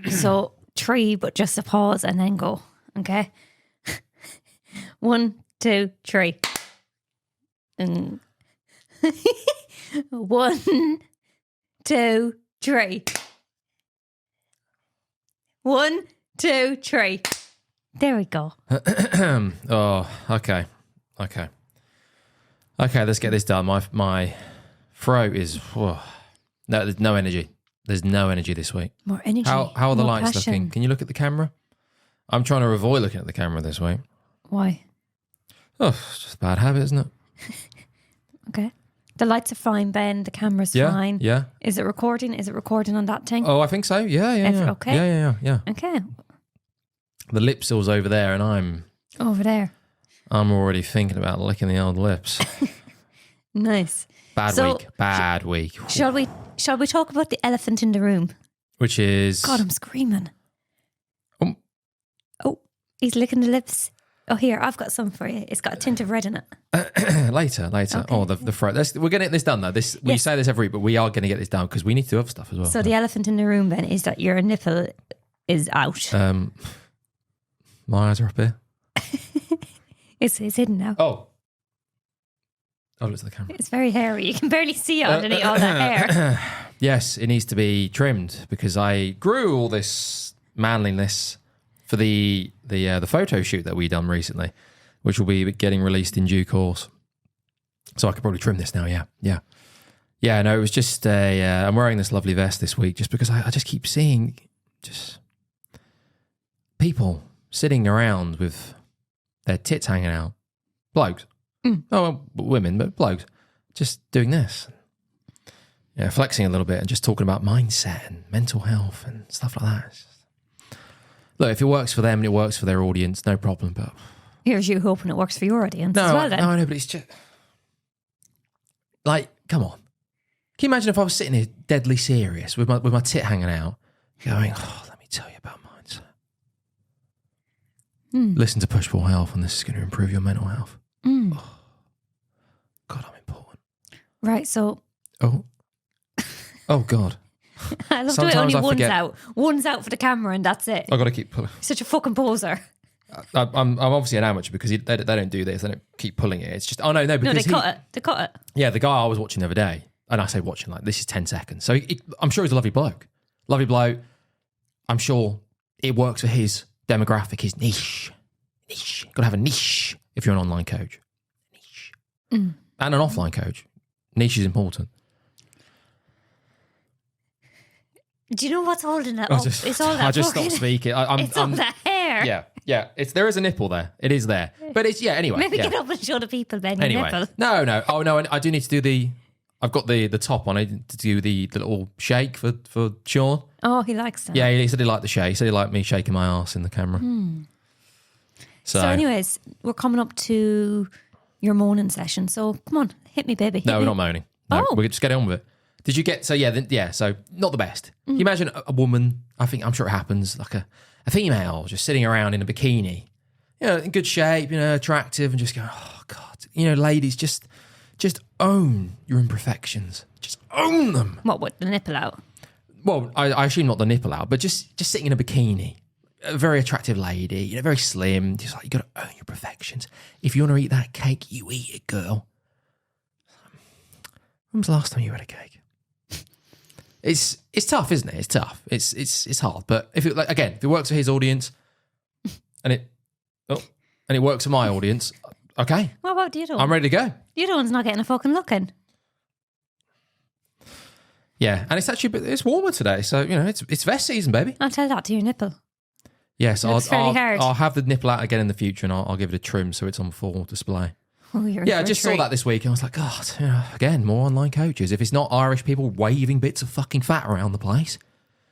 So 3, but just a pause and then go. Okay. 1, 2, 3. And 1, 2, 3. 1, 2, 3. There we go. Oh, okay. Let's get this done. My throat is no. There's no energy. There's no energy this week. More energy. How are the more lights passion. looking? Can you look at the camera? I'm trying to avoid looking at the camera this week. Why? Oh, it's just a bad habit, isn't it? Okay. The lights are fine, Ben. The camera's fine. Yeah. Is it recording? Is it recording on that thing? Oh, I think so. Yeah. Okay. Yeah. Okay. The lip seal's over there, and I'm Over there. already thinking about licking the old lips. Nice. Bad week. Shall we talk about the elephant in the room? Which is God, I'm screaming. Um, Oh, he's licking the lips. Oh, here, I've got some for you. It's got a tint of red in it. later. Okay. Oh, the throat. We're getting this done though. We Yes. say this every week, but we are going to get this done because we need to do other stuff as well. So the elephant in the room, Ben, is that your nipple is out. My eyes are up here. It's hidden now. Oh, look at the camera. It's very hairy. You can barely see it underneath all that hair. Yes, it needs to be trimmed because I grew all this manliness for the photo shoot that we done recently, which will be getting released in due course. So I could probably trim this now. Yeah. No, it was just I'm wearing this lovely vest this week just because I just keep seeing just people sitting around with their tits hanging out, blokes. Oh, well, women, but blokes just doing this. Yeah, flexing a little bit and just talking about mindset and mental health and stuff like that. Look, if it works for them and it works for their audience, no problem. But Here's you hoping it works for your audience as well then. No, but it's just like, come on. Can you imagine if I was sitting here deadly serious with my tit hanging out, going, let me tell you about mindset. Listen to Push Pull Health and this is going to improve your mental health. Oh, God, I'm important. Right, so Oh God. I love Sometimes the way only I one's forget. out. One's out for the camera and that's it. I've got to keep pulling. Such a fucking poser. I'm obviously an amateur because they don't do this. They don't keep pulling it. It's just, because No, they cut it. They cut it. Yeah, the guy I was watching the other day, and I say watching, like, this is 10 seconds. So I'm sure he's a lovely bloke. Lovely bloke. I'm sure it works for his demographic, his niche. Got to have a niche if you're an online coach. Niche. And an offline coach. Niche is important. Do you know what's holding it up? It's all that I just fucking- stopped speaking. It's all that hair. Yeah. There is a nipple there. It is there. But it's, anyway. Maybe yeah. get up and show the people, Ben, your Anyway. nipple. No. Oh, no, I do need to do I've got the top on. I need to do the little shake for Sean. Oh, he likes that. Yeah, he said he liked the shake. He said he liked me shaking my ass in the camera. So anyways, we're coming up to your moaning session. So come on, hit me, baby. No, we're not moaning. No, Oh. we're just getting on with it. Did you get, so not the best. Can you imagine a woman, I'm sure it happens, like a female just sitting around in a bikini, in good shape, attractive, and just going, oh God, ladies, just own your imperfections. Just own them. What, with the nipple out? Well, I assume not the nipple out, but just sitting in a bikini. A very attractive lady, very slim. Just like, you got to own your perfections. If you want to eat that cake, you eat it, girl. When was the last time you had a cake? It's tough, isn't it? It's tough. It's hard. But if it works for his audience, and it works for my audience, okay. What about the other one? I'm ready to go. The other one's not getting a fucking look in. Yeah, and it's warmer today, so it's vest season, baby. I'll tell that to your nipple. Yes, Looks fairly hard. I'll have the nipple out again in the future, and I'll give it a trim so it's on full display. Oh, you're Yeah, I just saw that this week, and I was like, God, again, more online coaches. If it's not Irish people waving bits of fucking fat around the place,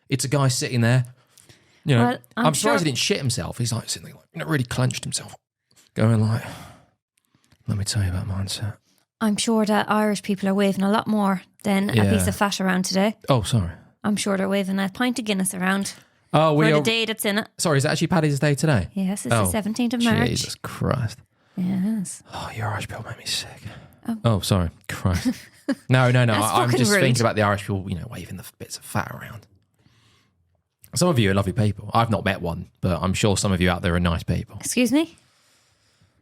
it's a guy sitting there. Well, I'm surprised he didn't shit himself. He's like sitting there, really clenched himself, going like, "Let me tell you about mindset." I'm sure that Irish people are waving a lot more than a piece of fat around today. Oh, sorry. I'm sure they're waving a pint of Guinness around Oh, for the day that's in it. Sorry, is it actually Paddy's Day today? Yes, it's the 17th of March. Jesus Christ. Yes. Oh, your Irish people make me sick. Oh, sorry. Christ. No. That's I'm fucking just rude. thinking about the Irish people, waving the bits of fat around. Some of you are lovely people. I've not met one, but I'm sure some of you out there are nice people. Excuse me?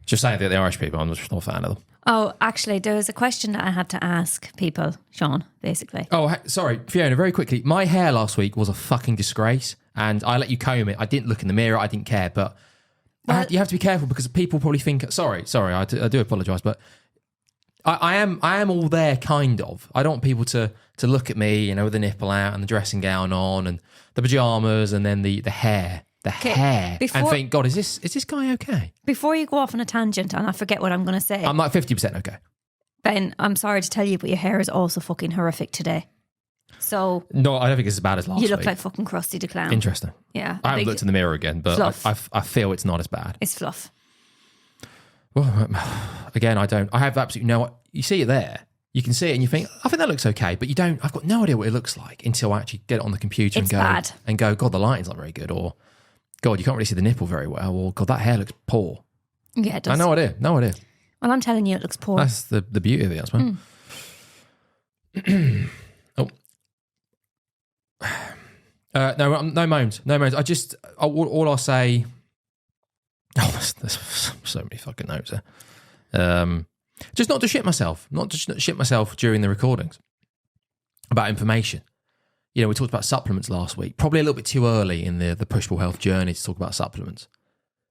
Just saying that the Irish people, I'm just not a fan of them. Oh, actually, there was a question that I had to ask people, Sean, basically. Oh, sorry, Fiona, very quickly. My hair last week was a fucking disgrace, and I let you comb it. I didn't look in the mirror. I didn't care, but you have to be careful because people probably think... Sorry, I do apologise, but I am all there, kind of. I don't want people to look at me, with the nipple out and the dressing gown on and the pyjamas and then the hair. Hair. And think, God, is this guy okay? Before you go off on a tangent and I forget what I'm going to say. I'm like 50% okay. Ben, I'm sorry to tell you, but your hair is also fucking horrific today. So... No, I don't think it's as bad as last week. You look like fucking Krusty the Clown. Interesting. Yeah. I haven't looked in the mirror again, but I feel it's not as bad. It's fluff. Well, again, I have absolutely no... You see it there. You can see it and you think, I think that looks okay, but you don't... I've got no idea what it looks like until I actually get it on the computer and go, God, the lighting's not very good, or God, you can't really see the nipple very well, or God, that hair looks poor. Yeah, it does. No idea. Well, I'm telling you, it looks poor. That's the beauty of it, as well. No moans. I just... all I'll say... Oh, there's so many fucking notes there. Just not to shit myself. Not to shit myself during the recordings. About information. We talked about supplements last week. Probably a little bit too early in the push-pull health journey to talk about supplements.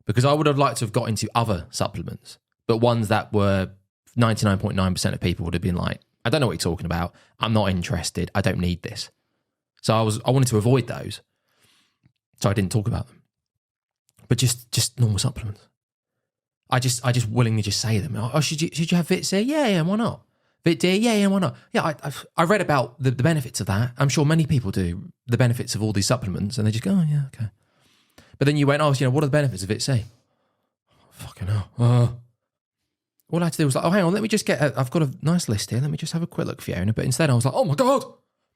Because I would have liked to have got into other supplements. But ones that were 99.9% of people would have been like, I don't know what you're talking about. I'm not interested. I don't need this. So I wanted to avoid those. So I didn't talk about them. But just normal supplements. I just willingly just say them. Oh, should you have Vit C? Yeah, why not? Vit D? Yeah, why not? Yeah, I read about the benefits of that. I'm sure many people do, the benefits of all these supplements, and they just go, oh, yeah, okay. But then you went, what are the benefits of Vit C? Fucking hell. All I had to do was like, oh, hang on, let me just I've got a nice list here. Let me just have a quick look, Fiona. But instead I was like, oh my God.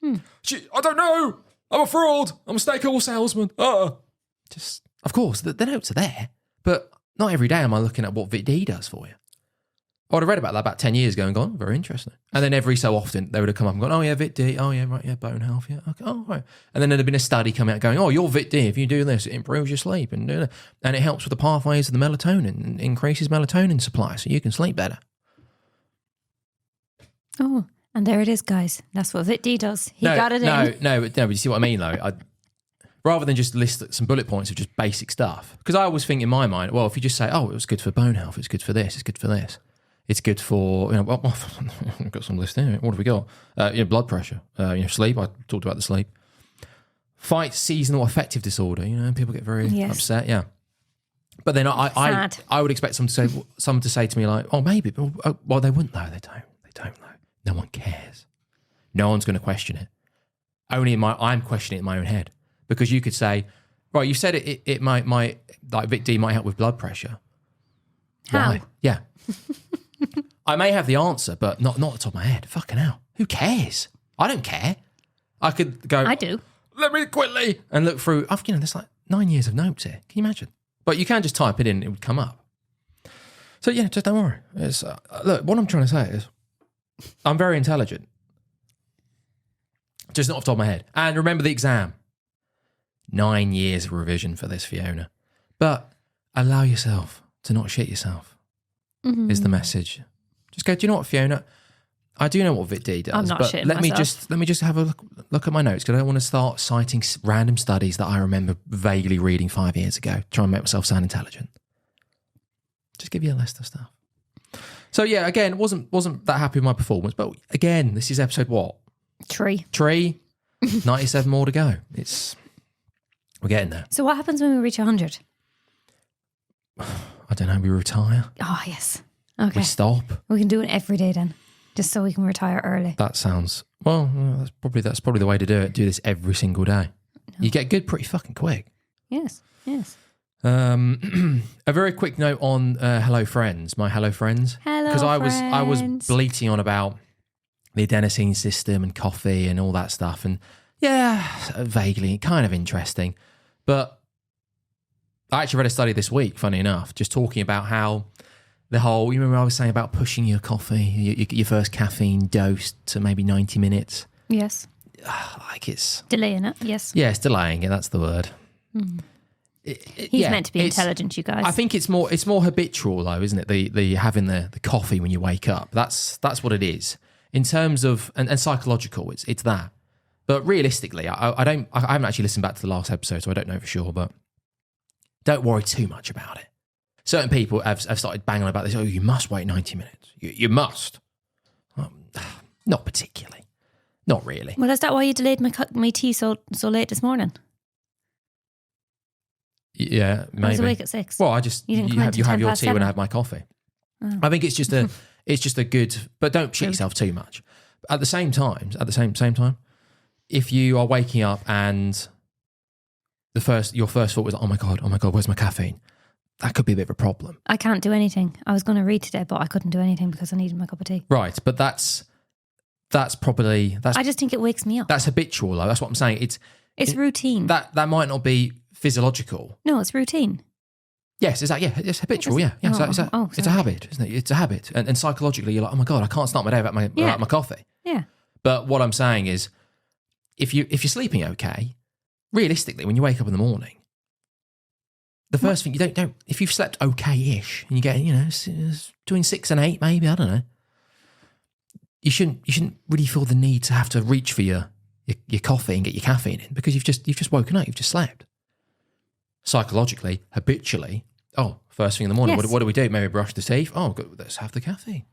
I don't know. I'm a fraud. I'm a snake oil salesman. Of course, the notes are there, but not every day am I looking at what Vit D does for you. I would have read about that about 10 years ago and gone, very interesting. And then every so often they would have come up and gone, oh yeah, Vit D, oh yeah, right, yeah, bone health, yeah, okay, oh right. And then there'd have been a study coming out going, oh, your Vit D, if you do this, it improves your sleep and it helps with the pathways of the melatonin and increases melatonin supply so you can sleep better. Oh, and there it is, guys. That's what Vit D does. He got it in. No, but you see what I mean though? Rather than just list some bullet points of just basic stuff. Because I always think in my mind, well, if you just say, oh, it was good for bone health, it's good for this, it's good for this. It's good for, I've got some list here. What have we got? Blood pressure, sleep. I talked about the sleep. Fight seasonal affective disorder. People get very upset. Yeah. But then I would expect someone to say to me like, oh, maybe. Well, they wouldn't know. They don't know. No one cares. No one's going to question it. I'm questioning it in my own head. Because you could say, right, you said it might like Vit D might help with blood pressure. How? Why? Yeah. I may have the answer, but not at the top of my head. Fucking hell. Who cares? I don't care. I could go... I do. Let me quickly... And look through... there's like 9 years of notes here. Can you imagine? But you can just type it in, it would come up. So yeah, just don't worry. It's, look, what I'm trying to say is I'm very intelligent. Just not off the top of my head. And remember the exam. 9 years of revision for this, Fiona. But allow yourself to not shit yourself is the message. Just go, do you know what, Fiona? I do know what Vit D does. I'm not shitting let myself. me just have a look at my notes because I don't want to start citing random studies that I remember vaguely reading 5 years ago, trying to make myself sound intelligent. Just give you a list of stuff. So yeah, again, wasn't that happy with my performance, but again, this is episode what? 3. 97 more to go. We're getting there. So what happens when we reach 100? I don't know. We retire. Oh, yes. Okay. We stop. We can do it every day then, just so we can retire early. That sounds... Well, that's probably the way to do it. Do this every single day. No. You get good pretty fucking quick. Yes. A very quick note on Hello Friends, my Hello Friends. Hello Because Friends. I was bleating on about the adenosine system and coffee and all that stuff. And yeah, vaguely, kind of interesting. But I actually read a study this week, funny enough, just talking about how the whole, you remember I was saying about pushing your coffee, your first caffeine dose to maybe 90 minutes? Yes. like it's delaying it. Yes. Yeah, it's delaying it. That's the word. He's meant to be intelligent, you guys. I think it's more habitual though, isn't it? The having the coffee when you wake up. That's what it is in terms of and psychological. It's that. But realistically, I haven't actually listened back to the last episode, so I don't know for sure. But don't worry too much about it. Certain people have started banging about this. Oh, you must wait 90 minutes. You must. Not particularly. Not really. Well, is that why you delayed my tea so late this morning? Yeah, maybe. I was awake at 6. Well, you have your tea when I have my coffee. Oh. I think it's just a good, but don't shit yourself too much. At the same time, if you are waking up and your first thought was, oh my god, where's my caffeine? That could be a bit of a problem. I can't do anything. I was going to read today, but I couldn't do anything because I needed my cup of tea. Right, but that's I just think it wakes me up. That's habitual though. That's what I'm saying. It's routine. That might not be physiological. No, it's routine. Yes, it's habitual. It's a habit, isn't it? It's a habit, and psychologically, you're like, oh my god, I can't start my day without my coffee. Yeah. But what I'm saying is, if you're sleeping okay, realistically, when you wake up in the morning, the first thing you don't if you've slept okay-ish and you get between 6 and 8 maybe, I don't know, you shouldn't really feel the need to have to reach for your coffee and get your caffeine in because you've just woken up, you've just slept. Psychologically, habitually, first thing in the morning, yes. What do we do? Maybe brush the teeth. Oh, good, let's have the caffeine.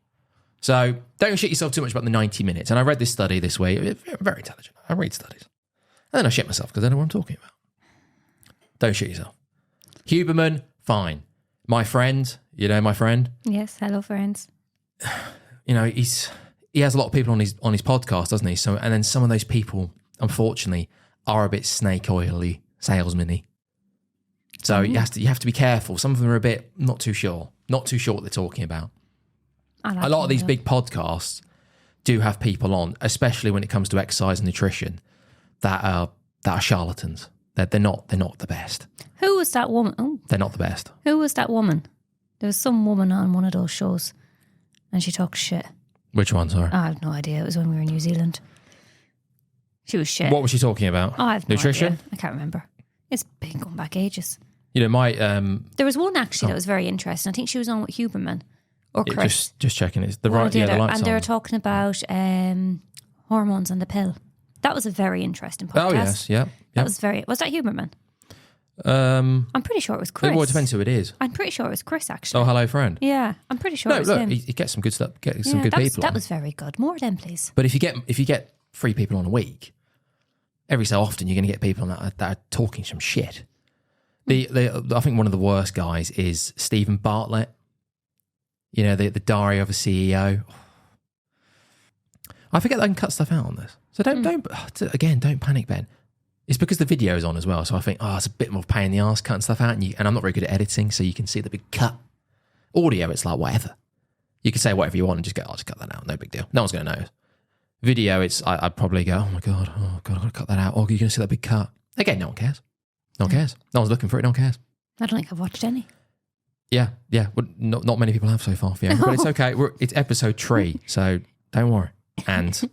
So don't shit yourself too much about the 90 minutes. And I read this study this week. Very intelligent. I read studies. And then I shit myself because I don't know what I'm talking about. Don't shit yourself. Huberman, fine. My friend, my friend? Yes, hello friends. He has a lot of people on his podcast, doesn't he? So, and then some of those people, unfortunately, are a bit snake oily, salesman-y. So you have to be careful. Some of them are a bit not too sure what they're talking about. A lot of these big podcasts do have people on, especially when it comes to exercise and nutrition, that are charlatans. They're not the best. Who was that woman? Oh. They're not the best. Who was that woman? There was some woman on one of those shows, and she talked shit. Which one? Sorry, I have no idea. It was when we were in New Zealand. She was shit. What was she talking about? I have no nutrition. Idea. I can't remember. It's been going back ages. There was one actually that was very interesting. I think she was on with Huberman or Chris. Just checking. It's the right. The lights and they were talking about hormones and the pill. That was a very interesting podcast. Oh yes, yeah. Was that Huberman? I'm pretty sure it was Chris. Well, it depends who it is. I'm pretty sure it was Chris actually. Oh, hello friend. Yeah, I'm pretty sure it was him. He gets some good stuff. Get some good people. That was very good. More of them, please. But if you get 3 people on a week, every so often you're going to get people on that are talking some shit. I think one of the worst guys is Stephen Bartlett. The diary of a CEO. I forget that I can cut stuff out on this. So don't panic, Ben. It's because the video is on as well. So I think, it's a bit more of a pain in the arse cutting stuff out. And I'm not very good at editing, so you can see the big cut. Audio, it's like whatever. You can say whatever you want and just go, I'll just cut that out. No big deal. No one's going to know. Video, I'd probably go, oh my God, I've got to cut that out. Oh, you're going to see that big cut. Again, no one cares. No one cares. No one's looking for it. No one cares. I don't think I've watched any. Yeah. Well, not many people have so far, Fiona, but it's okay. It's episode 3, so don't worry. And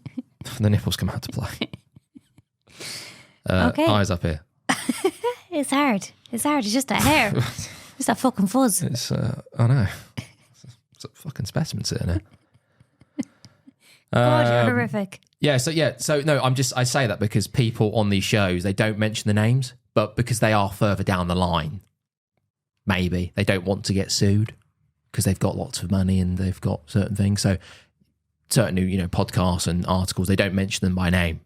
the nipples come out to play. Okay. Eyes up here. It's hard. It's just a hair. It's that fucking fuzz. I know. It's a fucking specimen sitting there. God, you're horrific. So no, I say that because people on these shows, they don't mention the names, but because they are further down the line, maybe they don't want to get sued because they've got lots of money and they've got certain things. So certain new, podcasts and articles, they don't mention them by name.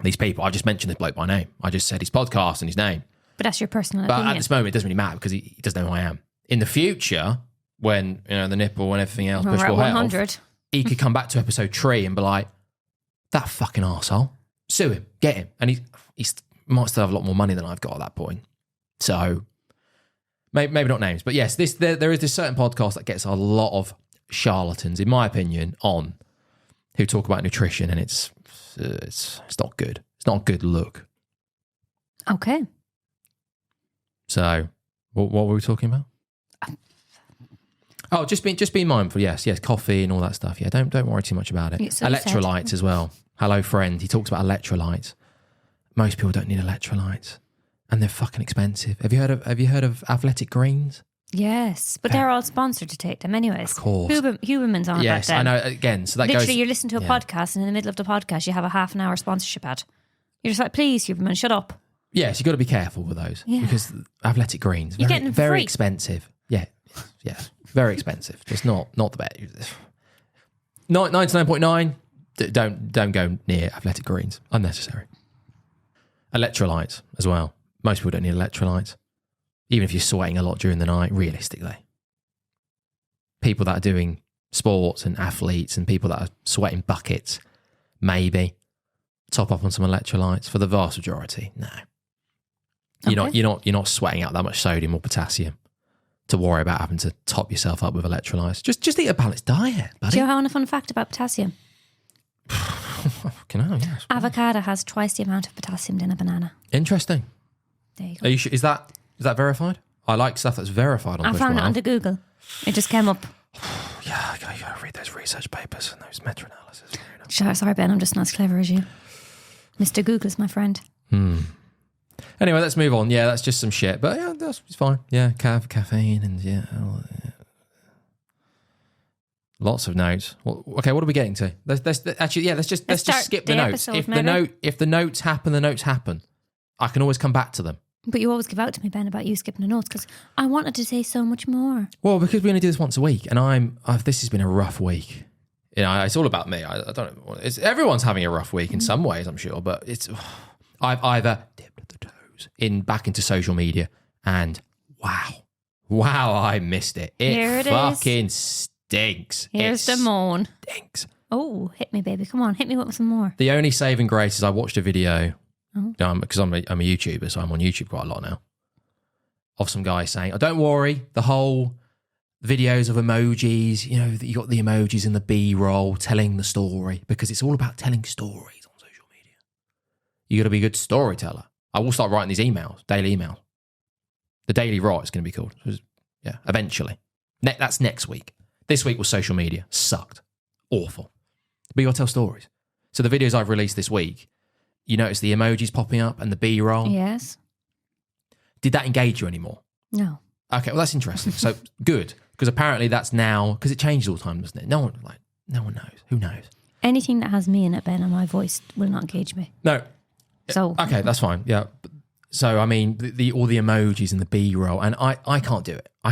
These people, I just mentioned this bloke by name. I just said his podcast and his name. But that's your personal opinion. But at this moment, it doesn't really matter because he doesn't know who I am. In the future, when the nipple and everything else, push will help, he could come back to episode 3 and be like, that fucking arsehole, sue him, get him. And he might still have a lot more money than I've got at that point. So maybe not names, but yes, there is this certain podcast that gets a lot of charlatans, in my opinion, on who talk about nutrition, and it's not good. It's not a good look. Okay. So what were we talking about? Oh, just being mindful. Yes, coffee and all that stuff. Yeah, don't worry too much about it. Electrolytes as well. Hello, friend. He talks about electrolytes. Most people don't need electrolytes, and they're fucking expensive. Have you heard of Athletic Greens? Yes, but they're all sponsored to take them anyways. Of course. Huberman's on yes, about them. I know. Again, so that Literally, goes... you're listening to a podcast, and in the middle of the podcast, you have a half an hour sponsorship ad. You're just like, please, Huberman, shut up. Yes, you've got to be careful with those. Yeah. Because Athletic Greens, You're getting them very free. expensive. Yeah, very expensive. Just not the best. 99.9, don't go near Athletic Greens. Unnecessary. Electrolytes as well. Most people don't need electrolytes. Even if you're sweating a lot during the night, realistically. People that are doing sports and athletes and people that are sweating buckets, maybe top up on some electrolytes. For the vast majority, no. You're not sweating out that much sodium or potassium to worry about having to top yourself up with electrolytes. Just eat a balanced diet, buddy. Do you want a fun fact about potassium? Fucking hell, yes. Avocado has twice the amount of potassium than a banana. Interesting. There you go. Are you sure? Is that verified? I like stuff that's verified on I Push found it Wow. under Google. It just came up. Yeah, you got to read those research papers and those meta-analysis. Sorry, Ben, I'm just not as clever as you. Mr. Google's my friend. Anyway, let's move on. Yeah, that's just some shit. But yeah, that's fine. Yeah, caffeine and yeah. Lots of notes. Well, okay, what are we getting to? Let's just skip the notes. Episode, If the notes happen. I can always come back to them. But you always give out to me, Ben, about you skipping the notes because I wanted to say so much more. Well, because we only do this once a week, and this has been a rough week. You know, it's all about me. I don't know. Everyone's having a rough week in some ways, I'm sure, but I've either dipped the toes back into social media, and wow, I missed it. It fucking stinks. Here's the moan. Stinks. Oh, hit me, baby. Come on, hit me with some more. The only saving grace is I watched a video. Because I'm a YouTuber, so I'm on YouTube quite a lot now. Of some guy saying, "Oh, don't worry, the whole videos of emojis, you got the emojis in the B-roll telling the story because it's all about telling stories on social media. You got to be a good storyteller. I will start writing these emails, daily emails. The Daily Raw is going to be called. Yeah, eventually. That's next week. This week was social media. Sucked. Awful. But you got to tell stories. So the videos I've released this week, you notice the emojis popping up and the B-roll. Yes. Did that engage you anymore? No. Okay, well, that's interesting. So good, because apparently that's now, because it changes all the time, doesn't it? No one knows. Who knows? Anything that has me in it, Ben, and my voice will not engage me. No. So okay, that's fine. Yeah. So I mean, all the emojis and the B-roll, and I can't do it. I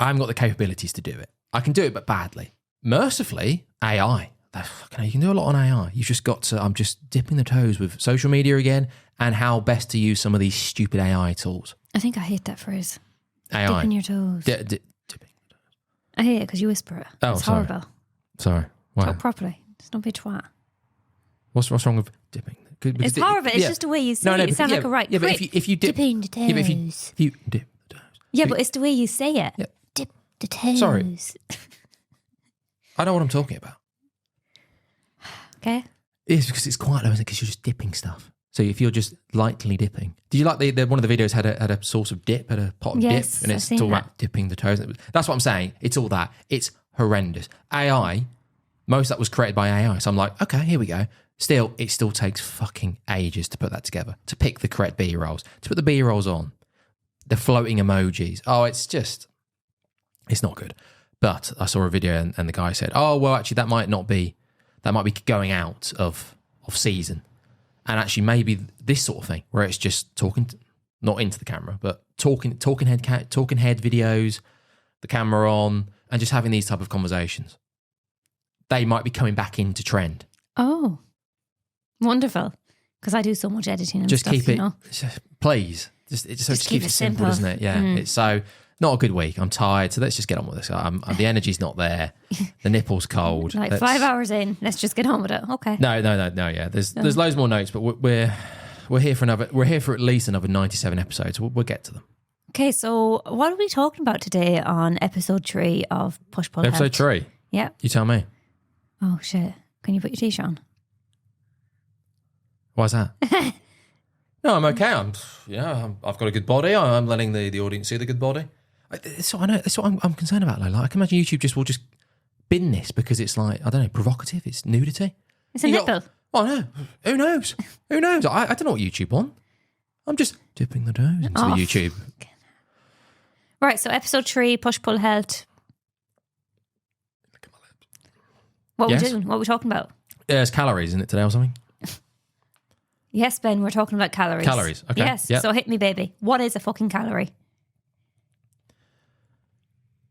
haven't got the capabilities to do it. I can do it, but badly. Mercifully, AI. You can do a lot on AI. You've just got to. I'm just dipping the toes with social media again, and how best to use some of these stupid AI tools. I think I hate that phrase. AI. Dipping your toes. Dipping. I hate it because you whisper it. Oh, it's sorry. horrible. Sorry. Wow. Talk properly. Just don't be a twat. What's wrong with dipping? It's horrible. It's just the way you say it. It sounds like a right. Yeah, but if you dip, dipping the toes. Yeah, but if you dip the toes. Yeah, but it's the way you say it. Yeah. Dip the toes. Sorry. I know what I'm talking about. Okay. It's because it's quite low, isn't it? Because you're just dipping stuff. So if you're just lightly dipping. Did you like one of the videos had a source of dip, had a pot of dip, and it's all about dipping the toes. That's what I'm saying. It's all that. It's horrendous. AI, most of that was created by AI. So I'm like, okay, here we go. It still takes fucking ages to put that together, to pick the correct B-rolls, to put the B-rolls on, the floating emojis. Oh, it's not good. But I saw a video and the guy said, oh, well, actually, that might be going out of season. And actually maybe this sort of thing where it's just talking, not into the camera, but talking head videos, the camera on, and just having these type of conversations. They might be coming back into trend. Oh, wonderful. Because I do so much editing and just stuff, keep it, please. Just keep it simple, doesn't it? Yeah. It's so not a good week. I'm tired, so let's just get on with this. The energy's not there. The nipple's cold. 5 hours in, let's just get on with it. Okay. No. Yeah, there's loads more notes, but we're here for at least another 97 episodes. We'll get to them. Okay, so what are we talking about today on episode 3 of Push Pull Episode Health? 3. Yeah. You tell me. Oh shit! Can you put your t-shirt on? Why's that? No, I'm okay. I've got a good body. I'm letting the audience see the good body. That's what I'm concerned about, though. Like, I can imagine YouTube will just bin this because it's like, I don't know, provocative. It's nudity. It's a nipple. Oh no, who knows? Who knows? I don't know what YouTube on. I'm just dipping the toes into the YouTube. Right, so episode 3, push-pull health. Look at my lips. What are we doing? What are we talking about? There's calories in it today or something. Yes, Ben, we're talking about calories. Calories, okay. Yes, so hit me, baby. What is a fucking calorie?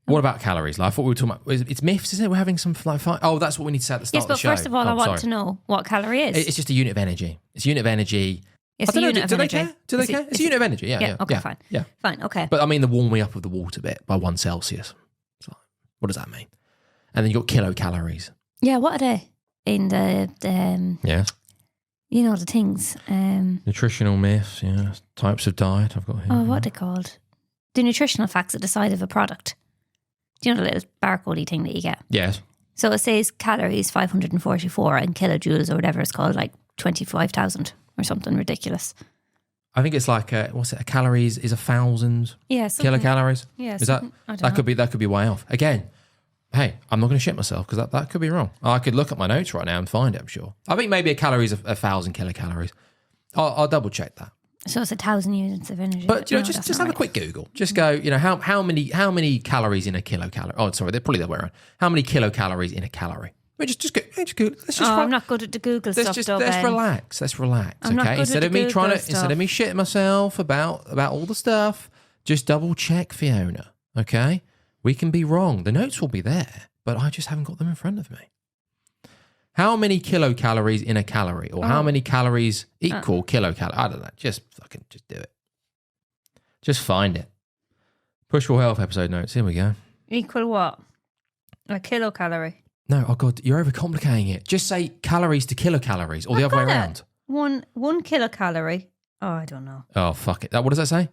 What about calories? Like, I thought we were talking about... It's myths, isn't it? We're having some... Oh, that's what we need to say at the start of the show. Yes, but first of all, I want to know what calorie is. It's just a unit of energy. It's a unit of energy. It's a unit of energy. Do they care? Do they care? It's a unit of energy, yeah. Okay, fine. Yeah. Fine, okay. But I mean the warming up of the water bit by 1 Celsius. So what does that mean? And then you've got kilocalories. Yeah, what are they? In the Yes. You know, the things. Nutritional myths, yeah. Types of diet I've got here. Oh, what are they called? The nutritional facts at the side of a product. Do you know the little barcodey thing that you get? Yes. So it says calories 544 and kilojoules or whatever it's called, like 25,000 or something ridiculous. I think it's like what's it? A calories is 1,000 kilocalories. Yeah, is that could be way off. Again, hey, I'm not going to shit myself because that could be wrong. I could look at my notes right now and find it. I'm sure. I think maybe a calorie is 1,000 kilocalories. I'll double check that. So it's 1,000 units of energy. But just have a quick Google. Just go. How many calories in a kilocalorie? Oh, sorry, they're probably the other way around. How many kilocalories in a calorie? Just Google. I'm not good at the Google stuff. Let's relax. Okay. Instead of me shitting myself about all the stuff, just double check, Fiona. Okay. We can be wrong. The notes will be there, but I just haven't got them in front of me. How many kilocalories in a calorie, or how many calories equal kilocalories? I don't know. Just do it. Just find it. Push-pull health episode notes. Here we go. Equal what? A kilocalorie. No, oh God, you're overcomplicating it. Just say calories to kilocalories, or the other way around. One kilocalorie. Oh, I don't know. Oh, fuck it. What does that say?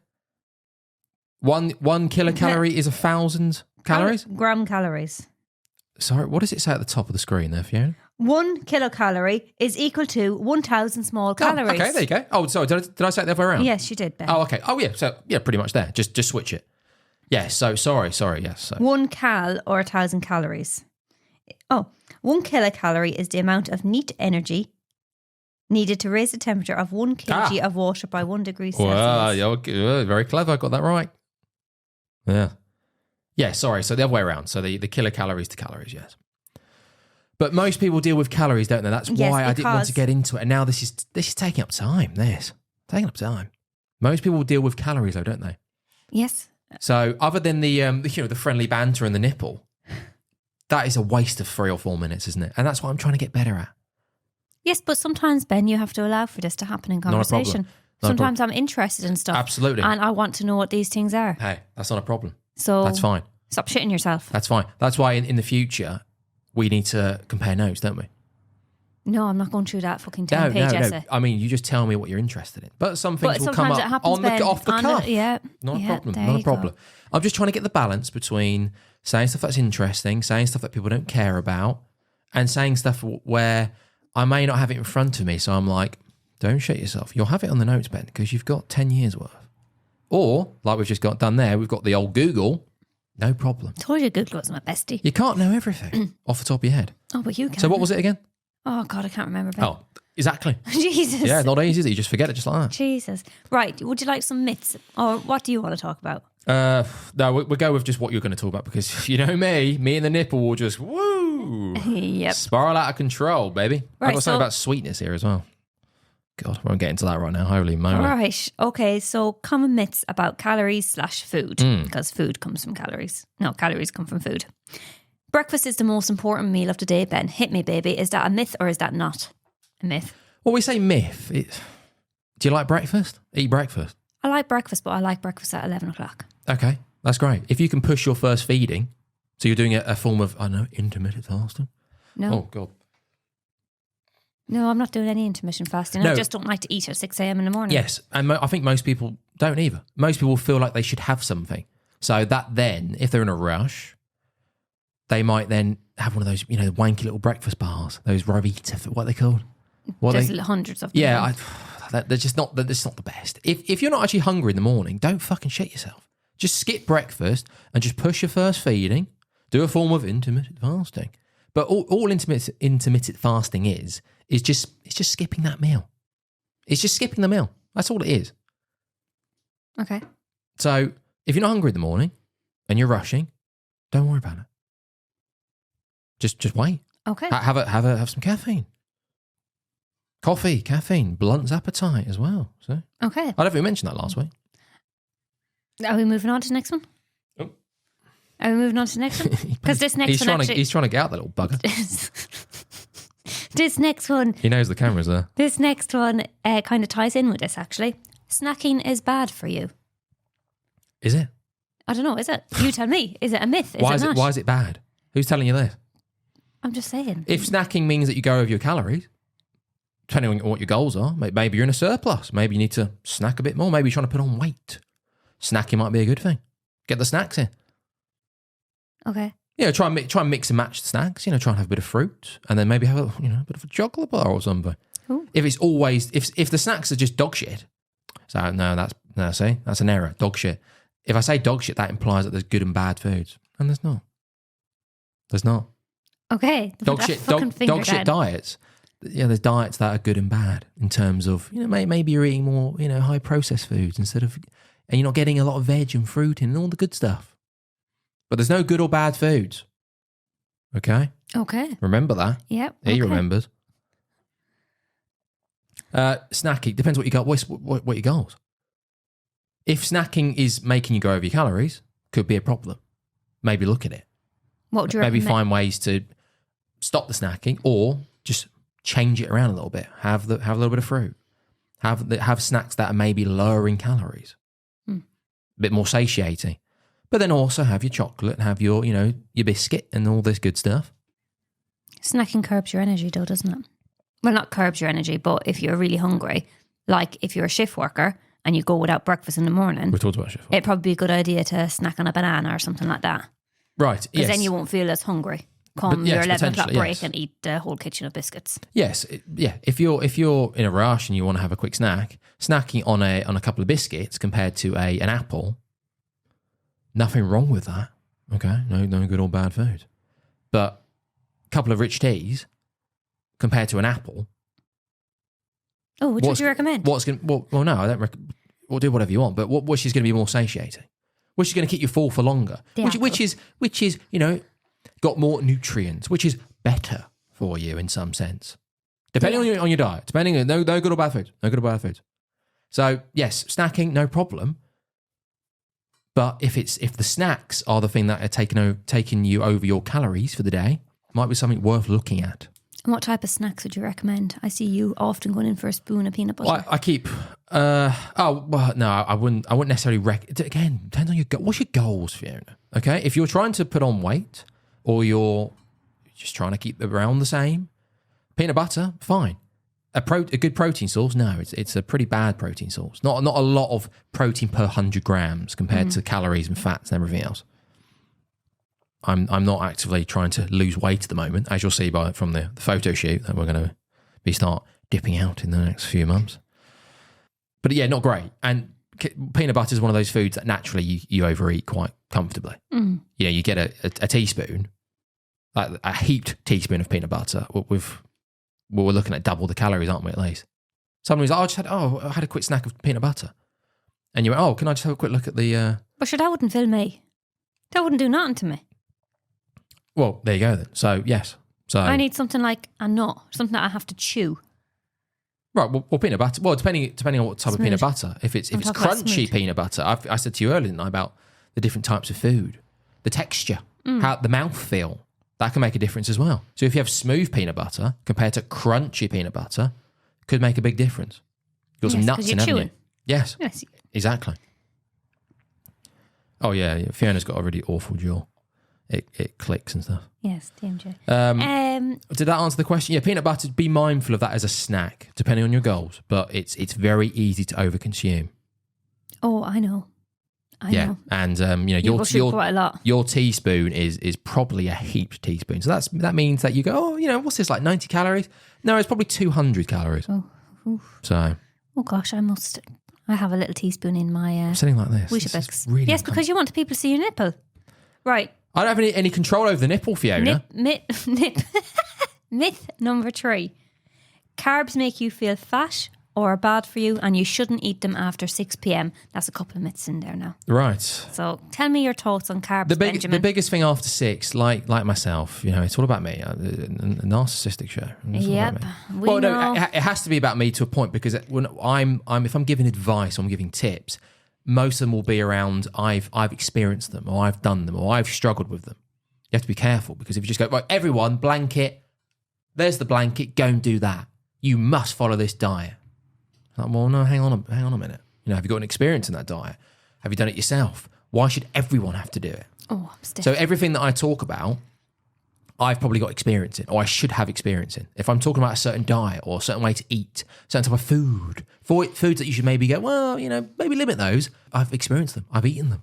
One kilocalorie is 1,000 calories? Gram calories. Sorry, what does it say at the top of the screen there, Fiona? 1 kilocalorie is equal to 1,000 small calories. Okay, there you go. Oh, sorry, did I say it the other way around? Yes, you did, Ben. Oh, okay. Oh, yeah. So, yeah, pretty much there. Just switch it. Yeah, so sorry, yes. So. 1 cal or 1,000 calories. Oh, 1 kilocalorie is the amount of neat energy needed to raise the temperature of 1 kg of water by 1 degree Celsius. Wow, you're very clever. I got that right. Yeah. Yeah, sorry. So the other way around. So the kilocalories to calories, yes. But most people deal with calories, don't they? That's why I didn't want to get into it. And now this is taking up time. Taking up time. Most people deal with calories, though, don't they? Yes. So other than the friendly banter and the nipple, that is a waste of 3 or 4 minutes, isn't it? And that's what I'm trying to get better at. Yes, but sometimes, Ben, you have to allow for this to happen in conversation. Sometimes I'm interested in stuff. Absolutely. And I want to know what these things are. Hey, that's not a problem. So that's fine. Stop shitting yourself. That's fine. That's why in the future, we need to compare notes, don't we? No, I'm not going through that fucking 10-page essay. No. I mean, you just tell me what you're interested in. But some things will come up off the cuff. Not a problem. I'm just trying to get the balance between saying stuff that's interesting, saying stuff that people don't care about, and saying stuff where I may not have it in front of me. So I'm like, don't shit yourself. You'll have it on the notes, Ben, because you've got 10 years worth. Or, like we've just got done there, we've got the old Google. No problem. I told you Google was my bestie. You can't know everything off the top of your head. Oh, but you can. So what was it again? Oh, God, I can't remember. Ben. Oh, exactly. Jesus. Yeah, not easy, is it? You just forget it just like that. Jesus. Right. Would you like some myths? Or what do you want to talk about? No, we'll go with just what you're going to talk about because you know me and the nipple will just, woo, yep. spiral out of control, baby. Right, I've got something about sweetness here as well. God, we won't get into that right now. Holy moly. All right. Okay, so common myths about calories/food because food comes from calories. No, calories come from food. Breakfast is the most important meal of the day, Ben. Hit me, baby. Is that a myth or is that not a myth? Well, we say myth. Do you like breakfast? Eat breakfast? I like breakfast, but I like breakfast at 11 o'clock. Okay, that's great. If you can push your first feeding, so you're doing a form of, I don't know, intermittent fasting? No. Oh, God. No, I'm not doing any intermittent fasting. No. I just don't like to eat at 6 a.m. in the morning. Yes, and I think most people don't either. Most people feel like they should have something. So that then, if they're in a rush, they might then have one of those, wanky little breakfast bars, those Revita, what are they called? There's hundreds of them. Yeah, they're just not the best. If you're not actually hungry in the morning, don't fucking shit yourself. Just skip breakfast and just push your first feeding. Do a form of intermittent fasting. But all intermittent fasting is is just skipping that meal. It's just skipping the meal. That's all it is. Okay. So if you're not hungry in the morning and you're rushing, don't worry about it. Just wait. Okay. Have some caffeine. Coffee, caffeine, blunts appetite as well. So Okay. I don't think we mentioned that last week. Are we moving on to the next one? Oh. Are we moving on to the next one? Because this next one he's trying to get out, that little bugger. This next one. He knows the camera's there. This next one kind of ties in with this, actually. Snacking is bad for you. Is it? I don't know, is it? You tell me. Is it a myth? Why it not? Why is it bad? Who's telling you this? I'm just saying. If snacking means that you go over your calories, depending on what your goals are, maybe you're in a surplus. Maybe you need to snack a bit more. Maybe you're trying to put on weight. Snacking might be a good thing. Get the snacks in. Okay. Try and mix and match the snacks. Try and have a bit of fruit, and then maybe have a bit of a chocolate bar or something. Ooh. If it's always if the snacks are just dog shit, so that's an error. Dog shit. If I say dog shit, that implies that there's good and bad foods, and there's not. There's not. Okay. Dog shit diets. Yeah, there's diets that are good and bad in terms of maybe you're eating more high processed foods and you're not getting a lot of veg and fruit in and all the good stuff. But there's no good or bad foods. Okay? Okay. Remember that. Yep. He remembers. Snacking, depends what you got. What your goals? If snacking is making you go over your calories, could be a problem. Maybe look at it. What would you maybe recommend? find ways to stop the snacking or just change it around a little bit. Have a little bit of fruit. Have snacks that are maybe lower in calories. A bit more satiating. But then also have your chocolate and have your biscuit and all this good stuff. Snacking curbs your energy though, doesn't it? Well, not curbs your energy, but if you're really hungry, like if you're a shift worker and you go without breakfast in the morning, We talked about shift work. it'd probably be a good idea to snack on a banana or something like that. Right, Because then you won't feel as hungry come yes, your 11 o'clock potentially, break yes. and eat the whole kitchen of biscuits. Yes, If you're in a rush and you want to have a quick snack, snacking on a couple of biscuits compared to an apple, nothing wrong with that. Okay, no good or bad food. But a couple of rich teas compared to an apple. Oh, which would you recommend? Well, no, I don't recommend. We'll do whatever you want, but which is going to be more satiating? Which is going to keep you full for longer? Which is got more nutrients, which is better for you in some sense, depending on your diet. Depending on no good or bad foods, no good or bad foods. So yes, snacking no problem, but if the snacks are the thing that are taking you over your calories for the day, might be something worth looking at. And what type of snacks would you recommend? I see you often going in for a spoon of peanut butter. Well, I keep. No, I wouldn't necessarily again, depends on what's your goals, Fiona. Okay, if you're trying to put on weight or you're just trying to keep around the same, peanut butter, fine. A good protein source, no, it's a pretty bad protein source. Not a lot of protein per 100 grams compared to calories and fats and everything else. I'm not actively trying to lose weight at the moment, as you'll see from the photo shoot that we're going to start dipping out in the next few months. But yeah, not great. And peanut butter is one of those foods that naturally you overeat quite comfortably. You get a teaspoon, like a heaped teaspoon of peanut butter. We're looking at double the calories, aren't we? At least. Someone was like, I had a quick snack of peanut butter, and you went, can I just have a quick look at the? But sure, that wouldn't fill me. That wouldn't do nothing to me. Well, there you go then. So yes, I need something like a nut, something that I have to chew. Right, well, peanut butter. Well, depending on what type of peanut butter. If it's crunchy peanut butter, I said to you earlier, didn't I, about the different types of food, the texture, how the mouth feel, that can make a difference as well. So if you have smooth peanut butter compared to crunchy peanut butter, could make a big difference. You've got some nuts in, haven't you? Yes, exactly. Oh yeah, Fiona's got a really awful jaw. It clicks and stuff. Yes, TMJ. Did that answer the question? Yeah, peanut butter, be mindful of that as a snack, depending on your goals. But it's very easy to overconsume. Oh, I know. I know. And quite a lot. Your teaspoon is probably a heaped teaspoon. So that means that you go, what's this, like 90 calories? No, it's probably 200 calories. Oh gosh, I have a little teaspoon in my sitting like this. Weetabix. Really yes, because you want people to see your nipple. Right. I don't have any control over the nipple, Fiona. Myth number 3. Carbs make you feel fat or are bad for you, and you shouldn't eat them after 6 p.m. That's a couple of myths in there now. Right. So tell me your thoughts on carbs, Benjamin. The biggest thing after 6, like myself, it's all about me. A narcissistic show. Yep. No, it has to be about me to a point, because when if I'm giving advice, or I'm giving tips, most of them will be around I've experienced them, or I've done them, or I've struggled with them. You have to be careful, because if you just go, right, everyone, blanket, there's the blanket, go and do that. You must follow this diet. Like, well, no, hang on a minute. Have you got an experience in that diet? Have you done it yourself? Why should everyone have to do it? Oh, I'm stiff. So everything that I talk about, I've probably got experience in, or I should have experience in. If I'm talking about a certain diet or a certain way to eat, certain type of food, foods that you should maybe go, well, maybe limit those. I've experienced them. I've eaten them.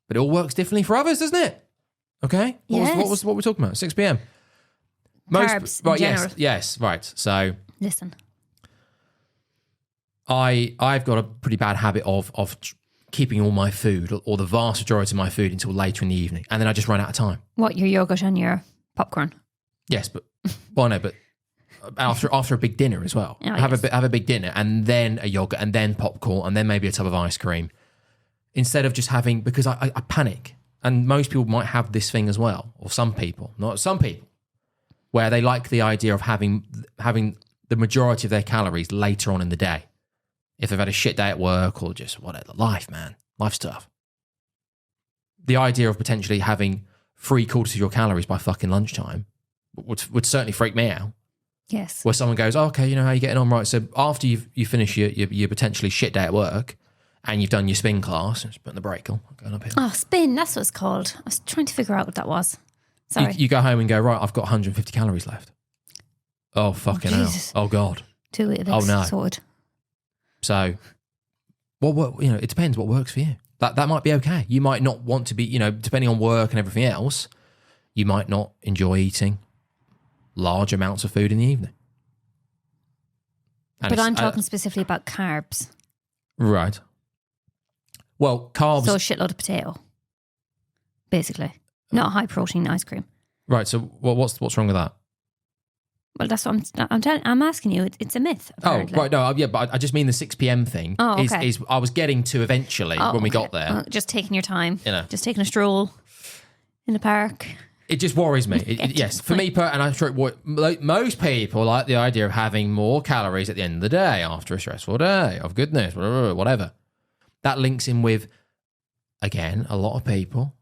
But it all works differently for others, doesn't it? Okay? What we're talking about? 6 p.m. Carbs, right, in general. yes, right. So Listen. I've got a pretty bad habit of keeping all my food, or the vast majority of my food, until later in the evening, and then I just run out of time. What, your yogurt and your popcorn? Yes, but after a big dinner as well. Oh, have a big dinner, and then a yogurt, and then popcorn, and then maybe a tub of ice cream, instead of just having, because I panic, and most people might have this thing as well, or some people, not some people, where they like the idea of having the majority of their calories later on in the day. If they've had a shit day at work, or just whatever, life's tough. The idea of potentially having 3/4 of your calories by fucking lunchtime would certainly freak me out. Yes. Where someone goes, okay, how you getting on? Right, so after you finish your potentially shit day at work, and you've done your spin class, just putting the brake on, going up here. Oh, spin, that's what it's called. I was trying to figure out what that was. Sorry. You go home and go, right, I've got 150 calories left. Oh, fucking hell. Oh, God. 2 Weetabix. Oh, no. Sorted. So, it depends what works for you. That might be okay. You might not want to be, depending on work and everything else, you might not enjoy eating large amounts of food in the evening. And but I'm talking specifically about carbs. Right. Well, carbs. So a shitload of potato, basically. Not high protein ice cream. Right. So what's wrong with that? Well, that's what I'm asking you. It's a myth, apparently. Oh, right. No, yeah, but I just mean the 6 p.m. thing. Oh, okay. is I was getting to eventually when we got there. Just taking your time. Just taking a stroll in the park. It just worries me. Yes, for me, and I'm sure most people like the idea of having more calories at the end of the day after a stressful day of goodness, whatever. That links in with, again, a lot of people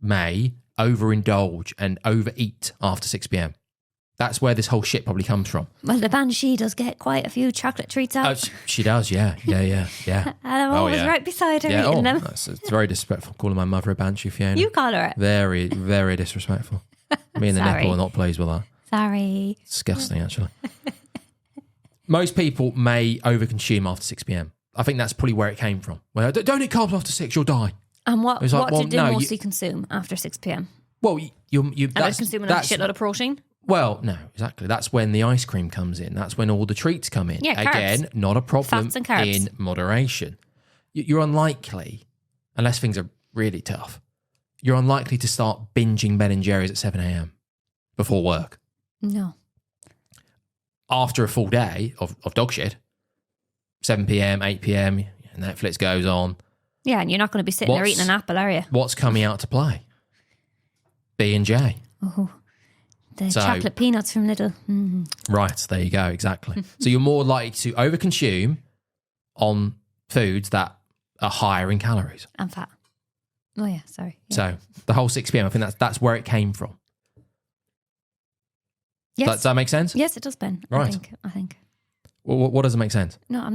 may overindulge and overeat after 6 p.m. That's where this whole shit probably comes from. Well, the Banshee does get quite a few chocolate treats out. She does, yeah. And I'm always right beside her eating them. It's very disrespectful calling my mother a Banshee, Fiona. You call her it. Very, very disrespectful. Me and the nipple are not pleased with that. Sorry. Disgusting, actually. Most people may overconsume after 6 p.m. I think that's probably where it came from. Well, don't eat carbs after 6, you'll die. And what did they mostly consume after 6 p.m? Well, that's consuming a shitload of protein? Well, no, exactly. That's when the ice cream comes in. That's when all the treats come in. Yeah, again, not a problem. Fats and carbs. In moderation. You're unlikely, unless things are really tough, you're unlikely to start binging Ben and Jerry's at 7 a.m. before work. No. After a full day of dog shit, 7 p.m., 8 p.m., Netflix goes on. Yeah, and you're not going to be sitting there eating an apple, are you? What's coming out to play? B&J. Oh, the chocolate peanuts from Lidl. Mm. Right, there you go, exactly. So you're more likely to overconsume on foods that are higher in calories. And fat. Oh, yeah, sorry. Yeah. So the whole 6 p.m, I think that's where it came from. Yes. Does that make sense? Yes, it does, Ben. Right. I think. Well, what doesn't make sense? No, I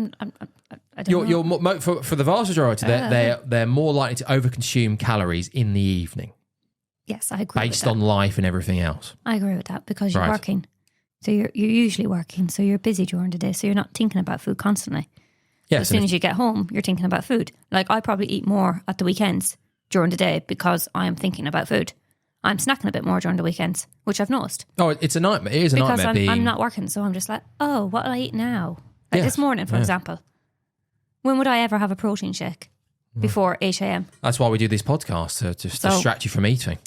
don't know. For the vast majority, they're more likely to overconsume calories in the evening. Yes, I agree. Based on life and everything else. I agree with that because you're working. So you're usually working, so you're busy during the day, so you're not thinking about food constantly. Yes. As soon as you get home, you're thinking about food. Like I probably eat more at the weekends during the day because I am thinking about food. I'm snacking a bit more during the weekends, which I've noticed. Oh, it's a nightmare. It is a nightmare. Because I'm not working, so I'm just like, oh, what will I eat now? Like this morning, for example. When would I ever have a protein shake? Before 8 a.m. That's why we do these podcasts, to distract you from eating.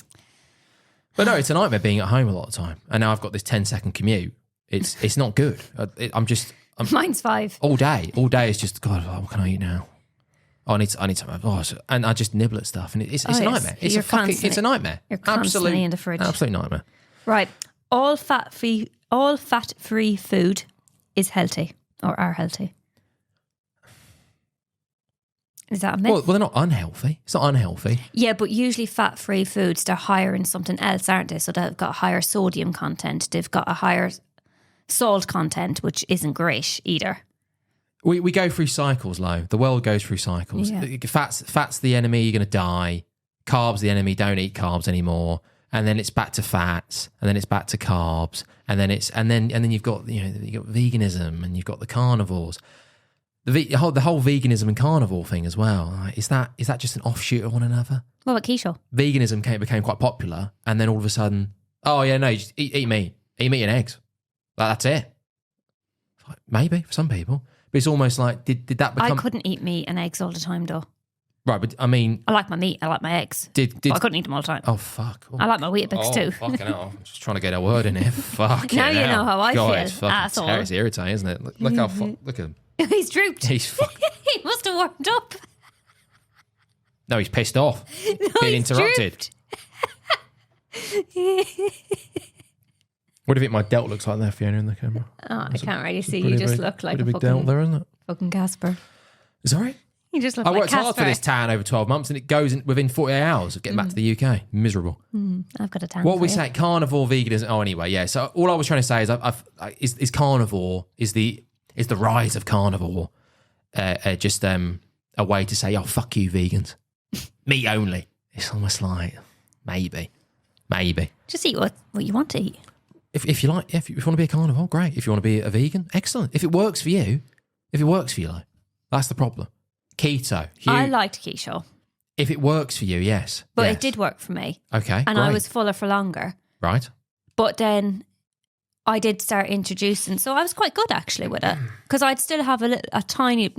But no, it's a nightmare being at home a lot of the time. And now I've got this 10-second commute It's not good. I'm Mine's 5. all day is just, God, what can I eat now? Oh, I need some. And I just nibble at stuff, and it's a nightmare. It's a nightmare. You're constantly in the fridge. Absolute nightmare. Right. All fat-free food is healthy or are healthy. Is that a myth? Well, they're not unhealthy. It's not unhealthy. Yeah, but usually fat-free foods, they're higher in something else, aren't they? So they've got a higher sodium content. They've got a higher salt content, which isn't great either. We go through cycles, Lo. The world goes through cycles. Yeah. Fat's the enemy, you're going to die. Carbs the enemy, don't eat carbs anymore. And then it's back to fats, and then it's back to carbs, and then you've got you've got veganism, and you've got the carnivores. The whole veganism and carnivore thing as well. Is that just an offshoot of one another? What about keto? Veganism became quite popular, and then all of a sudden, oh yeah, no, you just eat meat and eggs. That's it. Maybe for some people. But it's almost like, did that become... I couldn't eat meat and eggs all the time, though. Right, but I mean... I like my meat, I like my eggs. But I couldn't eat them all the time. Oh, fuck. Oh. I like my Weetabix too. Fucking hell. I'm just trying to get a word in here. Fucking now hell. You know how I God, feel, it's fucking asshole. It's irritating, isn't it? Look how... Look at him. He's drooped. He's fucking... He must have warmed up. No, he's pissed off. Being interrupted. What do you think my delt looks like there, Fiona, in the camera? Oh, I can't really see. You just look like a big fucking delt there, isn't it? Fucking Casper. Is that right? You just look I like worked hard Casper. for this tan over 12 months, and it goes within 48 hours of getting back to the UK. Miserable. I've got a tan. What for we you. say, carnivore, veganism. Oh, anyway, yeah. So all I was trying to say is, is carnivore is the rise of carnivore just a way to say, oh, fuck you, vegans, meat only. It's almost like maybe. Just eat what you want to eat. If you like, if you want to be a carnivore, great. If you want to be a vegan, excellent. If it works for you, like, that's the problem. Keto. I liked keto. If it works for you, yes. But yes. it did work for me. Okay, and great. I was fuller for longer. Right. But then I did start introducing, so I was quite good actually with it, because I'd still have a tiny,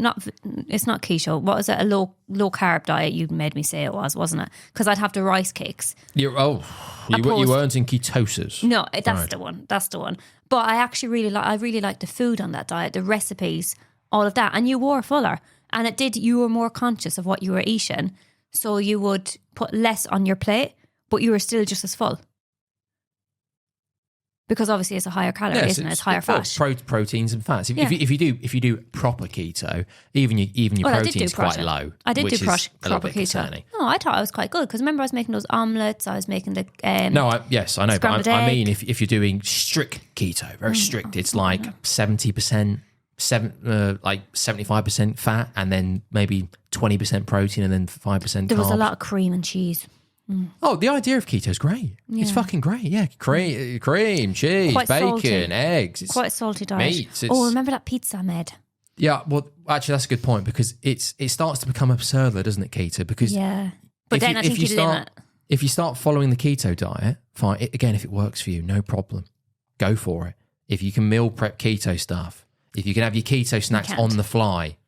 it's not keto, what was it, a low carb diet you made me say it was, wasn't it? Because I'd have the rice cakes. You weren't in ketosis. No, that's the one. But I actually really liked the food on that diet, the recipes, all of that, and you were fuller, and you were more conscious of what you were eating, so you would put less on your plate, but you were still just as full. Because obviously it's a higher calorie, isn't it? It's higher fat. Proteins and fats. If you do proper keto, even your protein's quite low. I did do proper keto. concerning. No, I thought I was quite good, because remember I was making those omelettes. I was making the I know, but I mean if you're doing strict keto, very strict, it's like 70%, like 75% fat, and then maybe 20% protein, and then 5% carbs. There was a lot of cream and cheese. Oh, the idea of keto is great. Yeah. It's fucking great. Yeah, cream, cheese, quite bacon, salty. Eggs. It's quite a salty diet. Meat. Remember that pizza I made? Yeah, well, actually, that's a good point, because it starts to become absurd, though, doesn't it, keto? Because but then I think you limit. If you start following the keto diet, fine. Again, if it works for you, no problem. Go for it. If you can meal prep keto stuff, if you can have your keto snacks on the fly,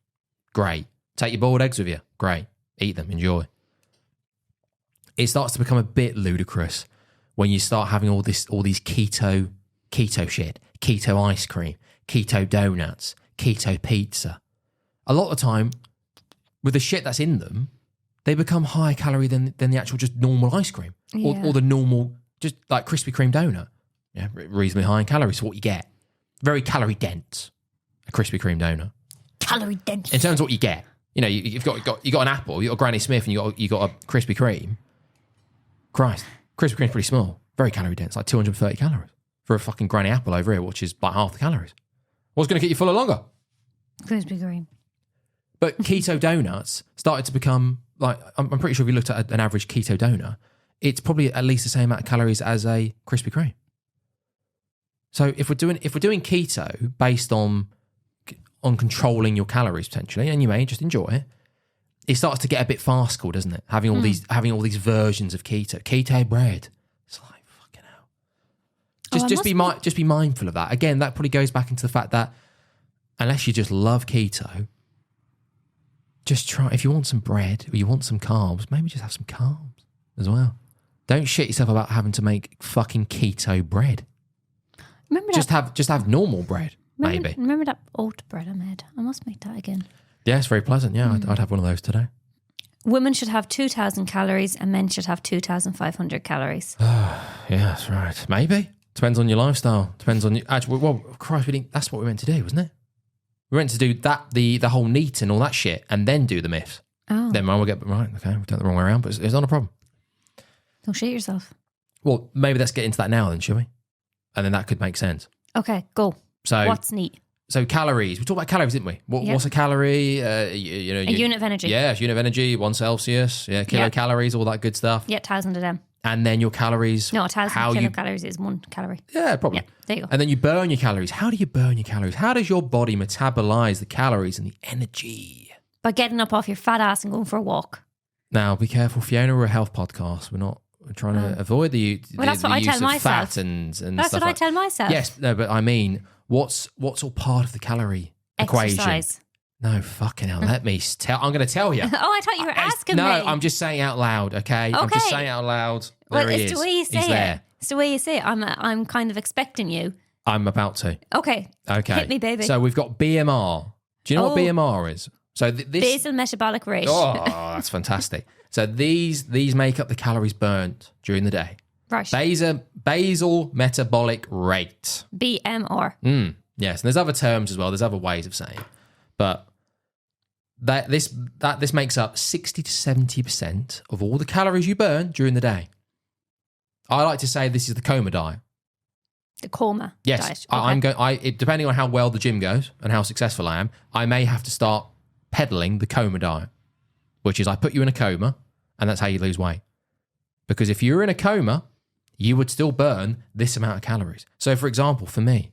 great. Take your boiled eggs with you, great. Eat them, enjoy. It starts to become a bit ludicrous when you start having all these keto shit, keto ice cream, keto donuts, keto pizza. A lot of the time, with the shit that's in them, they become higher calorie than the actual just normal ice cream or the normal just like Krispy Kreme donut. Yeah, reasonably high in calories. So what you get, very calorie dense, a Krispy Kreme donut. Calorie dense. In terms of what you get, you've got an apple, you've got a Granny Smith, and you got a Krispy Kreme. Christ, Krispy Kreme's pretty small, very calorie dense, like 230 calories for a fucking granny apple over here, which is like half the calories. What's going to keep you fuller longer? Krispy Kreme. But keto donuts started to become like, I'm pretty sure if you looked at an average keto donut, it's probably at least the same amount of calories as a Krispy Kreme. So if we're doing keto based on controlling your calories potentially, and you may just enjoy it, it starts to get a bit farcical, doesn't it? Having all these versions of keto bread. It's like fucking hell. Just be mindful of that. Again, that probably goes back into the fact that unless you just love keto, just try. If you want some bread or you want some carbs, maybe just have some carbs as well. Don't shit yourself about having to make fucking keto bread. Remember just have normal bread, maybe. Remember that oat bread I made? I must make that again. Yeah, it's very pleasant. Yeah, I'd have one of those today. Women should have 2,000 calories and men should have 2,500 calories. Yeah, that's right. Maybe. Depends on your lifestyle. Depends on your... Actually, well, Christ, that's what we meant to do, wasn't it? We meant to do that, the whole neat and all that shit, and then do the myth. Oh. Then we'll get... Right, okay, we've done it the wrong way around, but it's not a problem. Don't shit yourself. Well, maybe let's get into that now then, shall we? And then that could make sense. Okay, go. So what's neat? So calories. We talked about calories, didn't we? What's a calorie? A unit of energy. Yeah, it's unit of energy, 1 Celsius. Yeah, kilocalories, all that good stuff. Yeah, 1,000 of them. And then your calories. No, 1,000 kilocalories is 1 calorie. Yeah, probably. Yeah, there you go. And then you burn your calories. How do you burn your calories? How does your body metabolize the calories and the energy? By getting up off your fat ass and going for a walk. Now, be careful, Fiona. We're a health podcast. We're trying to avoid the use of fat and that's stuff what I tell myself. Yes, no, but I mean, what's all part of the calorie equation? Exercise. No, fucking hell. Let me tell. I'm going to tell you. Oh, I thought you were asking me. No, I'm just saying out loud, okay? I'm just saying out loud. There he is. It's the way you say He's it. there. It's the way you say it. I'm kind of expecting you. I'm about to. Okay. Hit me, baby. So we've got BMR. Do you know what BMR is? So this basal metabolic rate. Oh, that's fantastic. So these make up the calories burnt during the day. Right. Basal metabolic rate. BMR. Yes, and there's other terms as well. There's other ways of saying it. But this makes up 60 to 70% of all the calories you burn during the day. I like to say this is the coma diet. The coma diet. Okay. I'm depending on how well the gym goes and how successful I am, I may have to start peddling the coma diet, which is I put you in a coma and that's how you lose weight. Because if you're in a coma, you would still burn this amount of calories. So for example, for me,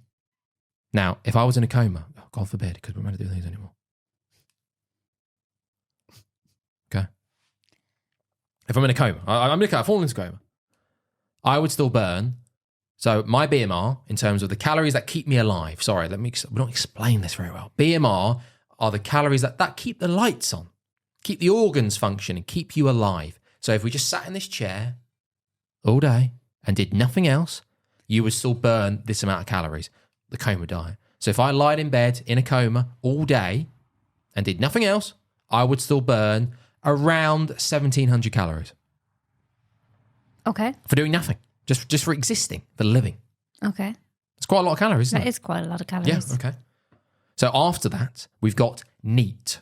now, if I was in a coma, God forbid, because we're not going to do these anymore. Okay. If I'm in a coma, I've fallen into a coma. I would still burn. So my BMR, in terms of the calories that keep me alive, we don't explain this very well. BMR are the calories that keep the lights on, keep the organs functioning, keep you alive. So if we just sat in this chair all day and did nothing else, you would still burn this amount of calories, the coma diet. So if I lied in bed in a coma all day and did nothing else, I would still burn around 1,700 calories. Okay. For doing nothing, just for existing, for living. Okay. It's quite a lot of calories, isn't it? That is quite a lot of calories. Yeah, okay. So after that, we've got NEAT.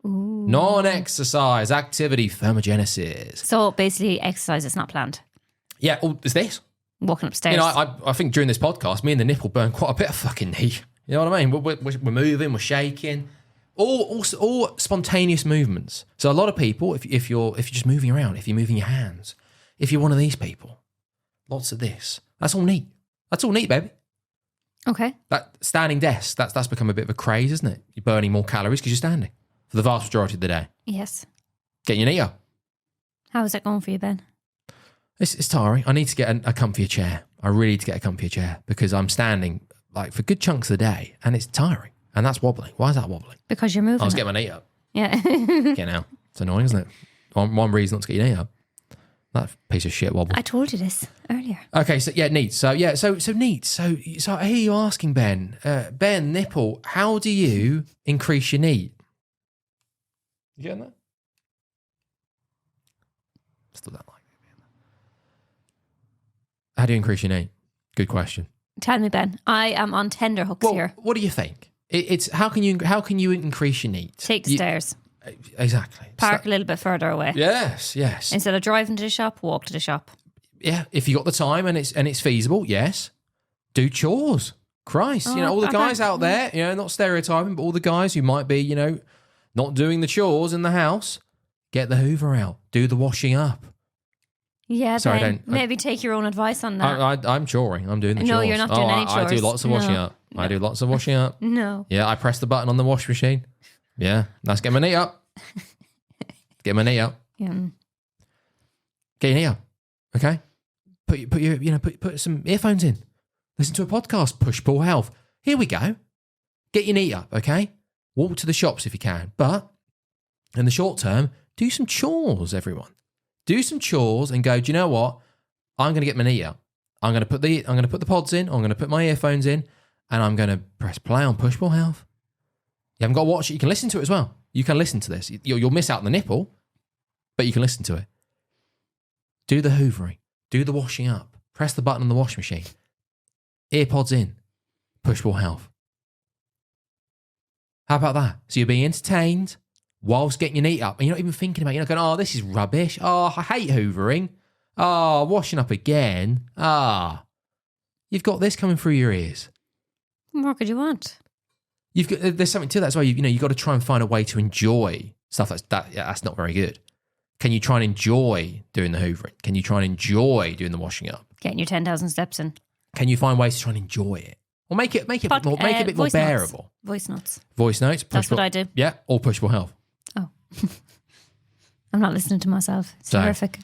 Ooh. Non-exercise activity thermogenesis. So basically exercise is not planned. Yeah, it's this. Walking upstairs. You know, I think during this podcast, me and the nipple burn quite a bit of fucking NEAT. You know what I mean? We're moving, we're shaking. All spontaneous movements. So a lot of people, if you're just moving around, if you're moving your hands, if you're one of these people, lots of this. That's all NEAT. That's all NEAT, baby. Okay. That standing desk, that's become a bit of a craze, isn't it? You're burning more calories because you're standing for the vast majority of the day. Yes. Getting your knee up. How is that going for you, Ben? It's tiring. I need to get a comfier chair. I really need to get a comfier chair because I'm standing like for good chunks of the day and it's tiring. And that's wobbling. Why is that wobbling? Because you're moving. I was getting my knee up. Yeah. Get out. It's annoying, isn't it? One reason not to get your knee up. That piece of shit wobble. I told you this earlier. Okay, so yeah, NEAT. So NEAT. So I hear you asking Ben, nipple, how do you increase your NEAT? You getting that? Still don't like it. How do you increase your NEAT? Good question. Tell me, Ben. I am on tender hooks here. What do you think? It's how can you increase your NEAT? Take the stairs. Exactly. Park a little bit further away. Yes. Instead of driving to the shop, walk to the shop. Yeah, if you got the time and it's feasible, yes. Do chores. Christ, all the guys out there, not stereotyping, but all the guys who might be, not doing the chores in the house, get the Hoover out, do the washing up. Yeah, sorry, maybe take your own advice on that. I'm choring. I'm doing the chores. No, you're not doing any chores. I do lots of washing up. No. I do lots of washing up. No. Yeah, I press the button on the wash machine. Yeah, let's get my knee up. Get my knee up. Yeah. Get your knee up. Okay. Put some earphones in. Listen to a podcast. Push pull health. Here we go. Get your knee up. Okay. Walk to the shops if you can, but in the short term, do some chores. Everyone, do some chores and go. Do you know what? I'm going to get my knee up. I'm going to put the pods in. I'm going to put my earphones in, and I'm going to press play on Push Pull Health. You haven't got to watch it. You can listen to it as well. You can listen to this. You'll miss out on the nipple, but you can listen to it. Do the hoovering. Do the washing up. Press the button on the wash machine. Earpods in. Push Pull Health. How about that? So you're being entertained whilst getting your knee up, and you're not even thinking about it. You're not going, oh, this is rubbish. Oh, I hate hoovering. Oh, washing up again. You've got this coming through your ears. What more could you want? There's something to that as well. You've got to try and find a way to enjoy stuff that's not very good. Can you try and enjoy doing the hoovering? Can you try and enjoy doing the washing up? Getting your 10,000 steps in. Can you find ways to try and enjoy it? Or make it a bit more bearable. Voice notes. Voice notes. That's what I do. Yeah, or Push Pull Health. Oh. I'm not listening to myself. It's horrific.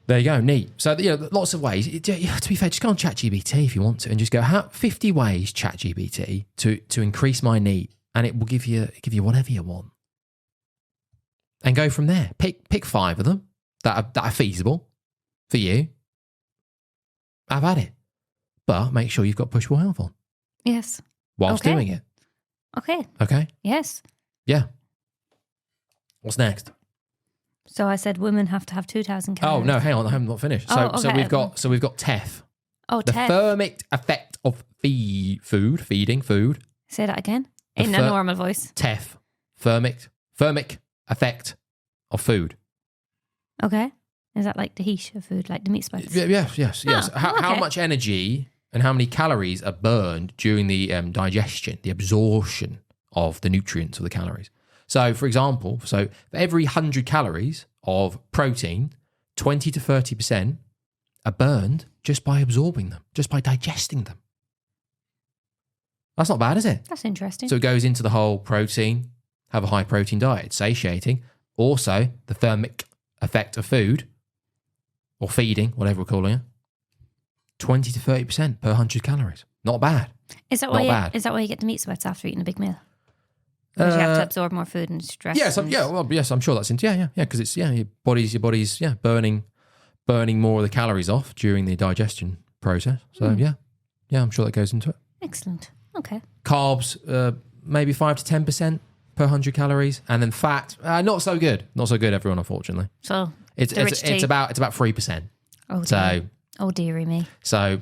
There you go, neat. So, lots of ways. To be fair, just go on ChatGPT if you want to and just go, 50 ways, ChatGPT, to increase my neat, and it will give you whatever you want. And go from there. Pick 5 of them that are feasible for you. Have at it. But make sure you've got Push Pull Health on. Yes. Whilst doing it. Okay. Yes. Yeah. What's next? So I said women have to have 2,000 calories. Oh no, hang on, I haven't finished. So we've got TEF. Oh, the TEF. thermic effect of feeding food. Say that again in a normal voice. TEF. Thermic effect of food. Okay. Is that like the heat of food, like the meat sweats? Yes. How much energy and how many calories are burned during the digestion, the absorption of the nutrients or the calories? So, for example, for every 100 calories of protein, 20 to 30% are burned just by absorbing them, just by digesting them. That's not bad, is it? That's interesting. So it goes into the whole protein, have a high protein diet, it's satiating. Also, the thermic effect of food, or feeding, whatever we're calling it, 20 to 30% per 100 calories. Not bad. Is that why you get the meat sweats after eating a big meal? Because you have to absorb more food and stress. Yes, I'm sure that's into because it's your body's burning more of the calories off during the digestion process. So I'm sure that goes into it. Excellent. Okay. Carbs, maybe 5 to 10% per 100 calories, and then fat, not so good. Not so good, everyone, unfortunately. So it's about 3%. Oh dear. Oh dearie me. So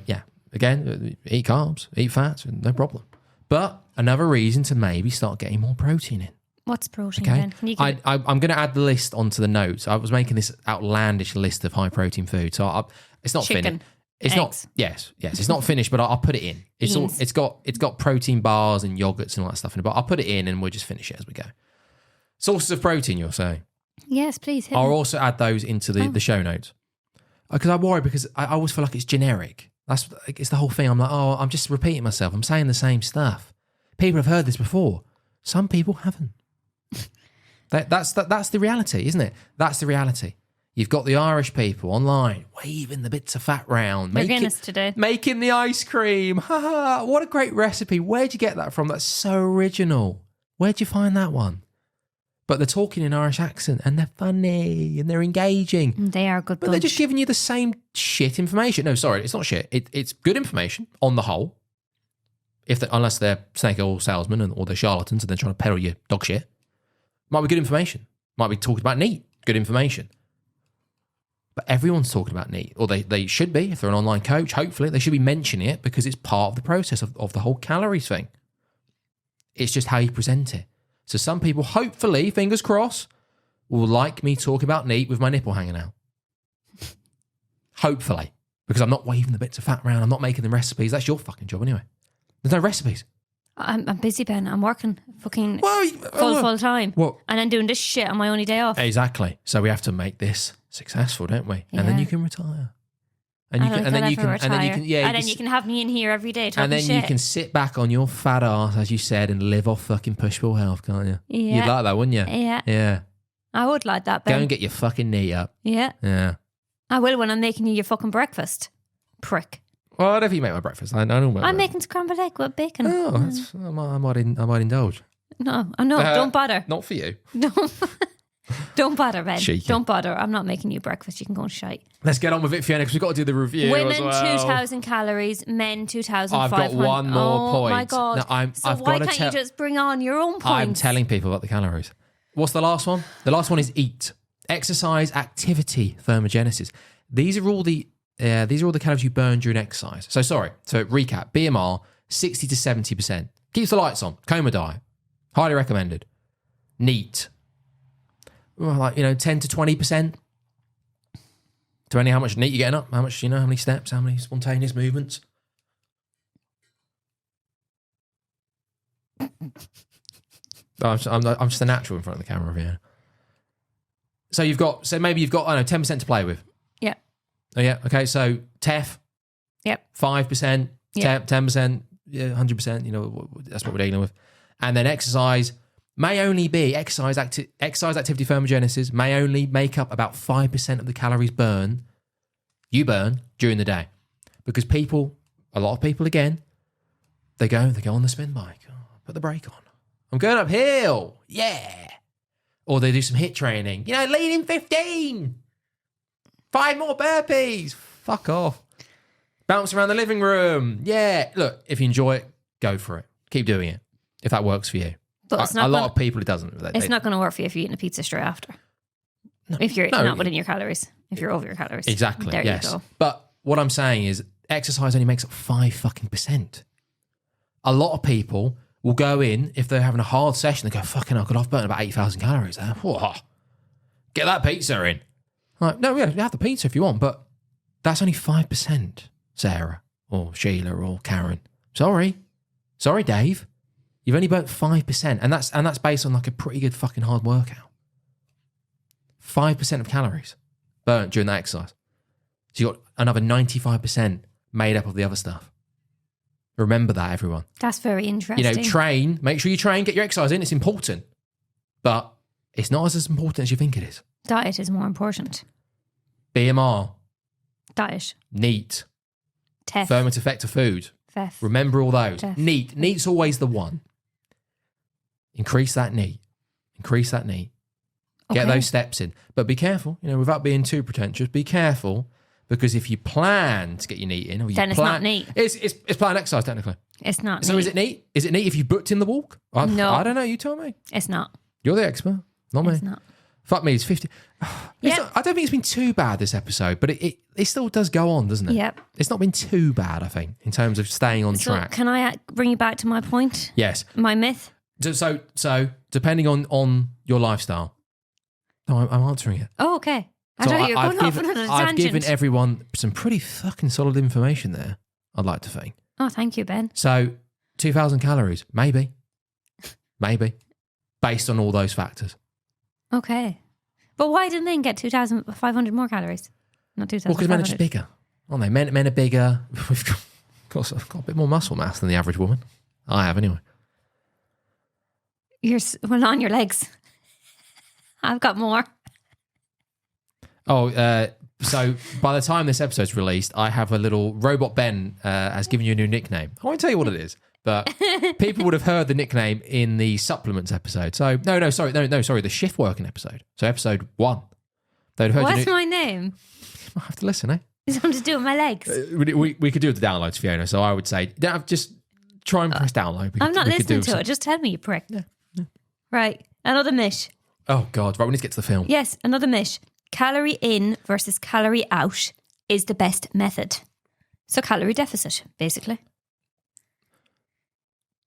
again, eat carbs, eat fats, no problem. But another reason to maybe start getting more protein in. What's protein then? I'm going to add the list onto the notes. I was making this outlandish list of high protein food, so it's not finished. It's eggs. not. Yes. It's not finished, but I'll put it in. It's got protein bars and yogurts and all that stuff in it. But I'll put it in, and we'll just finish it as we go. Sources of protein, you're saying? Yes, please. I'll also add those into the show notes because I worry because I always feel like it's generic. It's the whole thing. I'm like, I'm just repeating myself. I'm saying the same stuff. People have heard this before. Some people haven't. That's the reality, isn't it? That's the reality. You've got the Irish people online waving the bits of fat round, making the ice cream. Ha ha! What a great recipe. Where'd you get that from? That's so original. Where'd you find that one? But they're talking in Irish accent and they're funny and they're engaging. They are good. But they're just giving you the same shit information. No, sorry, it's not shit. It's good information on the whole. Unless they're snake oil salesmen or they're charlatans and they're trying to peddle you dog shit. Might be good information. Might be talking about neat. Good information. But everyone's talking about neat. Or they should be. If they're an online coach, hopefully they should be mentioning it because it's part of the process of the whole calories thing. It's just how you present it. So some people, hopefully, fingers crossed, will like me talking about neat with my nipple hanging out. Hopefully. Because I'm not waving the bits of fat around. I'm not making the recipes. That's your fucking job anyway. There's no recipes. I'm busy, Ben. I'm working fucking full time. What? And I'm doing this shit on my only day off. Exactly. So we have to make this successful, don't we? Yeah. And then you can retire. And then you can have me in here every day talking and then shit. You can sit back on your fat ass, as you said, and live off fucking Push Pull Health, can't you? Yeah. You'd like that, wouldn't you? Yeah. Yeah. I would like that, Ben. Go and get your fucking knee up. Yeah. Yeah. I will when I'm making you your fucking breakfast. Prick. Well, whatever you make my breakfast. I know about I'm making scrambled egg with bacon. Oh, I might indulge. No, don't bother. Not for you. No. Don't bother, Ben. Cheeky. Don't bother. I'm not making you breakfast. You can go and shite. Let's get on with it, Fiona, because we've got to do the review Women, as well. 2,000 calories. Men, 2,500. I've got one more point. Oh, my God. Now, I've why got to can't you just bring on your own points? I'm telling people about the calories. What's the last one? The last one is eat. Exercise, activity, thermogenesis. These are all the calories you burn during exercise. So recap. BMR, 60 to 70%. Keeps the lights on. Coma diet. Highly recommended. Neat. Well, 10 to 20%. Depending how much neat you're getting up, how much, how many steps, how many spontaneous movements. I'm just a natural in front of the camera here. So maybe you've got 10% to play with. Yeah. Oh yeah. Okay. So TEF. Yep. 5%. Yep. 10%. Yeah. 100%. That's what we're dealing with. And then exercise may only be exercise activity thermogenesis may only make up about 5% of the calories you burn during the day, because a lot of people again, they go on the spin bike. Oh, put the brake on. I'm going uphill. Yeah. Or they do some HIIT training. Lean in 15. 5 more burpees. Fuck off. Bounce around the living room. Yeah. Look, if you enjoy it, go for it. Keep doing it if that works for you. But a lot of people, it doesn't. It's not going to work for you if you're eating a pizza straight after. No, if you're not within your calories. If you're over your calories. Exactly. There yes. you go. But what I'm saying is exercise only makes up 5%. A lot of people will go in, if they're having a hard session, they go, fucking hell, I've burnt about 8,000 calories there. Whoa. Get that pizza in. Like, no, yeah, have the pizza if you want, but that's only 5%, Sarah or Sheila or Karen. Sorry, Dave. You've only burnt 5%, and that's based on like a pretty good fucking hard workout. 5% of calories burnt during that exercise. So you got another 95% made up of the other stuff. Remember that, everyone. That's very interesting. Make sure you train, get your exercise in. It's important, but it's not as important as you think it is. Diet is more important. BMR. Diet. Neat. TEF. Ferment effect of food. FEF. Remember all those. TEF. Neat. Neat's always the one. Increase that neat. Get those steps in. But be careful, without being too pretentious, be careful, because if you plan to get your neat in, or then it's not neat. It's planned exercise, technically. It's not So neat. is it neat? Is it neat if you booked in the walk? No. I don't know. You tell me. It's not. You're the expert, not me. It's not. Fuck me, it's 50. I don't think it's been too bad this episode, but it still does go on, doesn't it? Yep. It's not been too bad, I think, in terms of staying on track. Can I bring you back to my point? Yes. My myth? So depending on your lifestyle. No, I'm answering it. Oh, okay. I thought you were going off on a tangent. I've given everyone some pretty fucking solid information there, I'd like to think. Oh, thank you, Ben. So 2,000 calories, maybe. Based on all those factors. Okay. But why didn't men get 2,500 more calories? Not 2,500. Well, because men are just bigger, aren't they? Men are bigger. We've got a bit more muscle mass than the average woman. I have, anyway. You're on your legs. I've got more. Oh, so by the time this episode's released, I have a little robot Ben has given you a new nickname. I won't tell you what it is, but people would have heard the nickname in the supplements episode. So sorry, the shift working episode. So episode 1. They'd heard. What's my name? I have to listen, eh? Is something to do with my legs? We could do the downloads, Fiona. So I would say, just try and press download. I'm not listening to it. Just tell me, you prick. Yeah. Right. Another myth. Oh, God. Right, we need to get to the film. Yes, another myth. Calorie in versus calorie out is the best method. So calorie deficit, basically.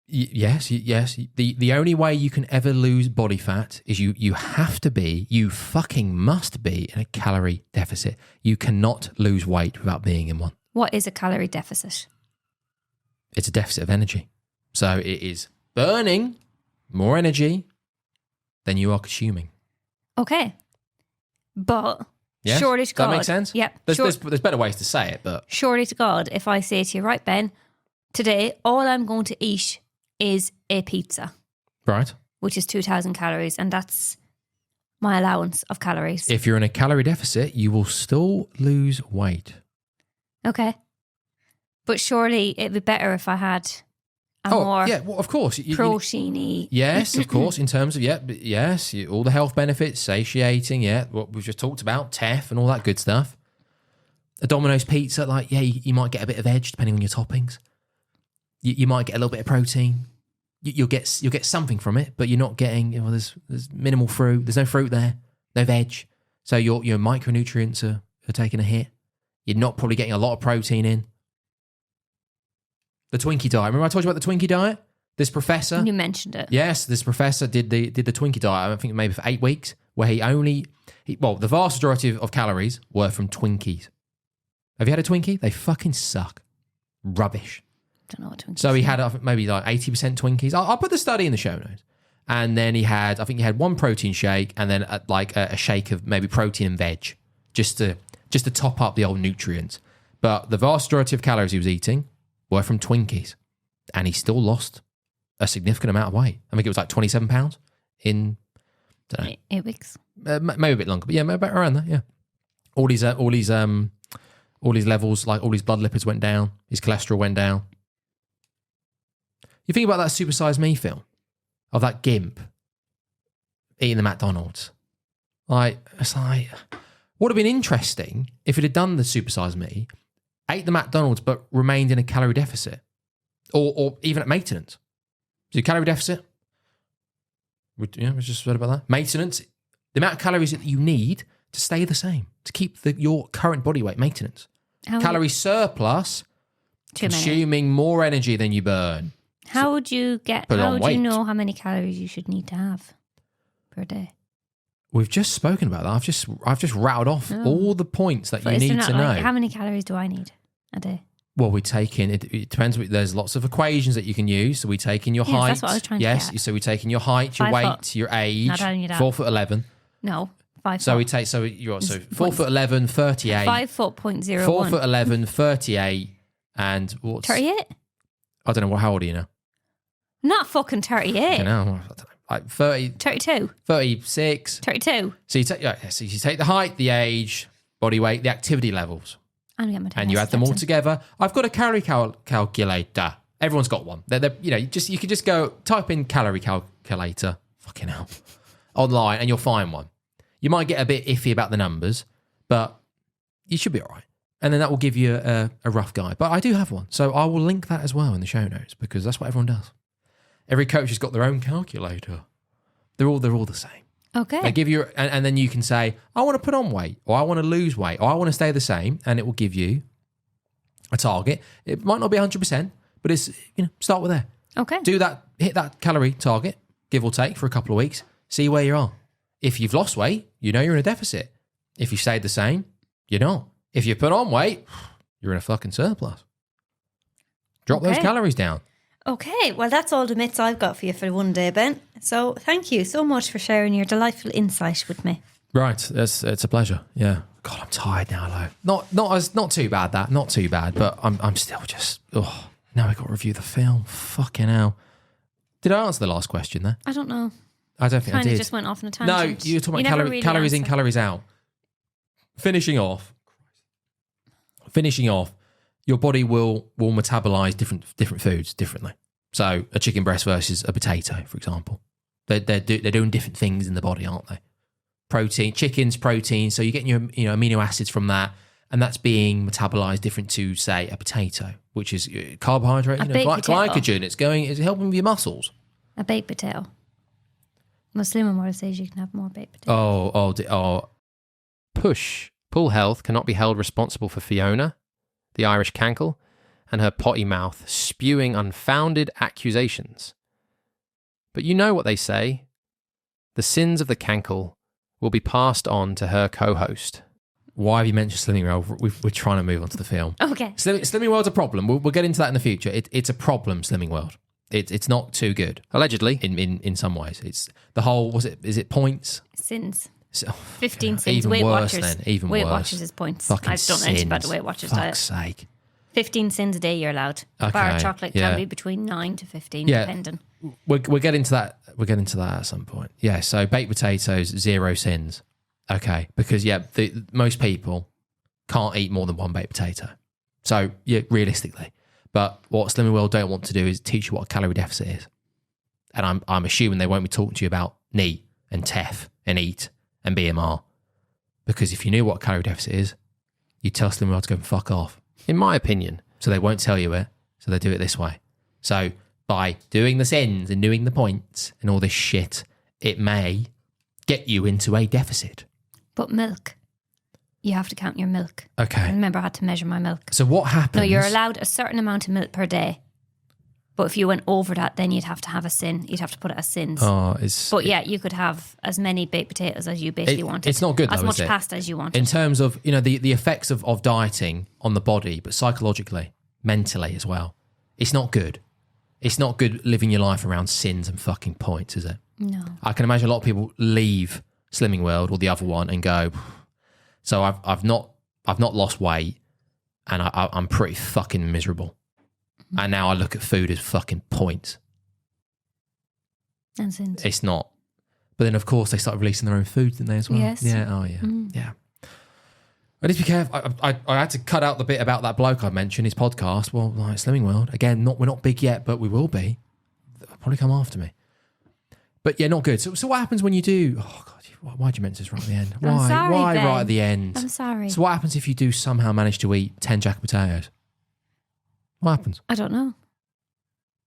Yes. The only way you can ever lose body fat is you fucking must be in a calorie deficit. You cannot lose weight without being in one. What is a calorie deficit? It's a deficit of energy. So it is burning more energy than you are consuming. Okay. But yes? surely to God. Does that make sense? Yep. There's better ways to say it, but... Surely to God, if I say to you, right, Ben, today all I'm going to eat is a pizza. Right. Which is 2,000 calories, and that's my allowance of calories. If you're in a calorie deficit, you will still lose weight. Okay. But surely it'd be better if I had more well, of course. proteiny. Yes, of course. In terms of, all the health benefits, satiating, what we've just talked about, teff and all that good stuff. A Domino's pizza, you might get a bit of edge depending on your toppings. You might get a little bit of protein. You'll get something from it, but you're not getting, there's minimal fruit. There's no fruit there, no veg. So your micronutrients are taking a hit. You're not probably getting a lot of protein in. The Twinkie diet. Remember I told you about the Twinkie diet? This professor. You mentioned it. Yes, this professor did the Twinkie diet, I think maybe for 8 weeks, where the vast majority of calories were from Twinkies. Have you had a Twinkie? They fucking suck. Rubbish. Don't know what Twinkies So he had maybe 80% Twinkies. I'll put the study in the show notes. And then he had one protein shake and then a shake of maybe protein and veg, just to top up the old nutrients. But the vast majority of calories he was eating were from Twinkies, and he still lost a significant amount of weight. I think it was 27 pounds in 8 weeks. Maybe a bit longer, but maybe about around there. Yeah, all his levels, all his blood lipids went down, his cholesterol went down. You think about that Super Size Me film of that gimp eating the McDonald's. Would have been interesting if it had done the Super Size Me, ate the McDonald's but remained in a calorie deficit, or even at maintenance. So calorie deficit, we just read about that. Maintenance, the amount of calories that you need to stay the same, to keep your current body weight. Maintenance. Calorie surplus, consuming more energy than you burn. How would you know how many calories you should need to have per day? We've just spoken about that. I've just rattled off all the points that you need to know. How many calories do I need a day? Well, we take in, it depends. There's lots of equations that you can use. So we take in your height. That's what I was trying to get. So we take in your height, your weight, your age. Not only that. 4'11". No, 5 So we take, you're 4'11", 38. 5'0". 4'11", 38, and what's 38? I don't know, how old are you now? Not fucking 38. I don't know. 30, 32. 36. 32. So you take the height, the age, body weight, the activity levels, and you add them all together. I've got a calorie calculator. Everyone's got one. You can just go type in calorie calculator, fucking hell, online, and you'll find one. You might get a bit iffy about the numbers, but you should be all right. And then that will give you a rough guide. But I do have one, so I will link that as well in the show notes because that's what everyone does. Every coach has got their own calculator. They're all the same. Okay. They give you, and then you can say, I want to put on weight, or I want to lose weight, or I want to stay the same, and it will give you a target. It might not be 100%, but it's start with there. Okay. Do that, hit that calorie target, give or take, for a couple of weeks. See where you are. If you've lost weight, you're in a deficit. If you stayed the same, you're not. If you put on weight, you're in a fucking surplus. Drop those calories down. Okay, well, that's all the myths I've got for you for one day, Ben. So thank you so much for sharing your delightful insight with me. Right, it's a pleasure. Yeah. God, I'm tired now, though. Not too bad, that. Not too bad, but I'm still just, now we've got to review the film. Fucking hell. Did I answer the last question there? I don't know. I don't think I did. Kind of just went off on a tangent. No, you were talking about calories in, calories out. Finishing off, your body will metabolize different foods differently. So a chicken breast versus a potato, for example, they're doing different things in the body, aren't they? Chicken's protein, so you're getting your amino acids from that, and that's being metabolized different to, say, a potato, which is carbohydrate, glycogen. It's helping with your muscles. A baked potato. Muslim Mora says you can have more baked potato. Pull Health cannot be held responsible for Fiona, the Irish cankle, and her potty mouth spewing unfounded accusations. But you know what they say. The sins of the cankle will be passed on to her co-host. Why have you mentioned Slimming World? We're trying to move on to the film. Okay. Slimming World's a problem. We'll get into that in the future. It's a problem, Slimming World. It's not too good. Allegedly. In some ways. It's the whole, is it points? Sins. So, 15 sins. Even Weight worse Watchers. then. Even Weight worse. Watchers is points. Fucking I don't know anything about the Weight Watchers diet. Fuck's sake. 15 sins a day you're allowed. A bar of chocolate can be between 9 to 15, depending. We'll get into that. We'll get into that at some point. Yeah, so baked potatoes, 0 sins. Okay, because most people can't eat more than one baked potato. So, yeah, realistically. But what Slimming World don't want to do is teach you what a calorie deficit is. And I'm assuming they won't be talking to you about NEAT and TEF and EAT and BMR. Because if you knew what a calorie deficit is, you'd tell Slimming World to go and fuck off. In my opinion. So they won't tell you it. So they do it this way. So by doing the sins and doing the points and all this shit, it may get you into a deficit. But milk. You have to count your milk. Okay. I remember I had to measure my milk. So what happens? No, you're allowed a certain amount of milk per day. But if you went over that, then you'd have to have a sin. You'd have to put it as sins. But yeah, you could have as many baked potatoes as you basically wanted. It's not good, though, as much is it? pasta as you wanted. In terms of, the effects of dieting on the body, but psychologically, mentally as well. It's not good. It's not good living your life around sins and fucking points, is it? No. I can imagine a lot of people leave Slimming World or the other one and go, so I've not lost weight and I'm pretty fucking miserable. And now I look at food as fucking points. And sins. It's not. But then, of course, they started releasing their own foods, didn't they, as well? Yes. Yeah, oh yeah, yeah. I need to be careful. I had to cut out the bit about that bloke I mentioned, his podcast. Well, like Slimming World. Again, we're not big yet, but we will be. They'll probably come after me. But yeah, not good. So what happens when you do... Oh, God, why'd you mention this right at the end? Why? I'm sorry, Why Ben. right at the end? I'm sorry. So what happens if you do somehow manage to eat 10 jack of potatoes? What happens? I don't know.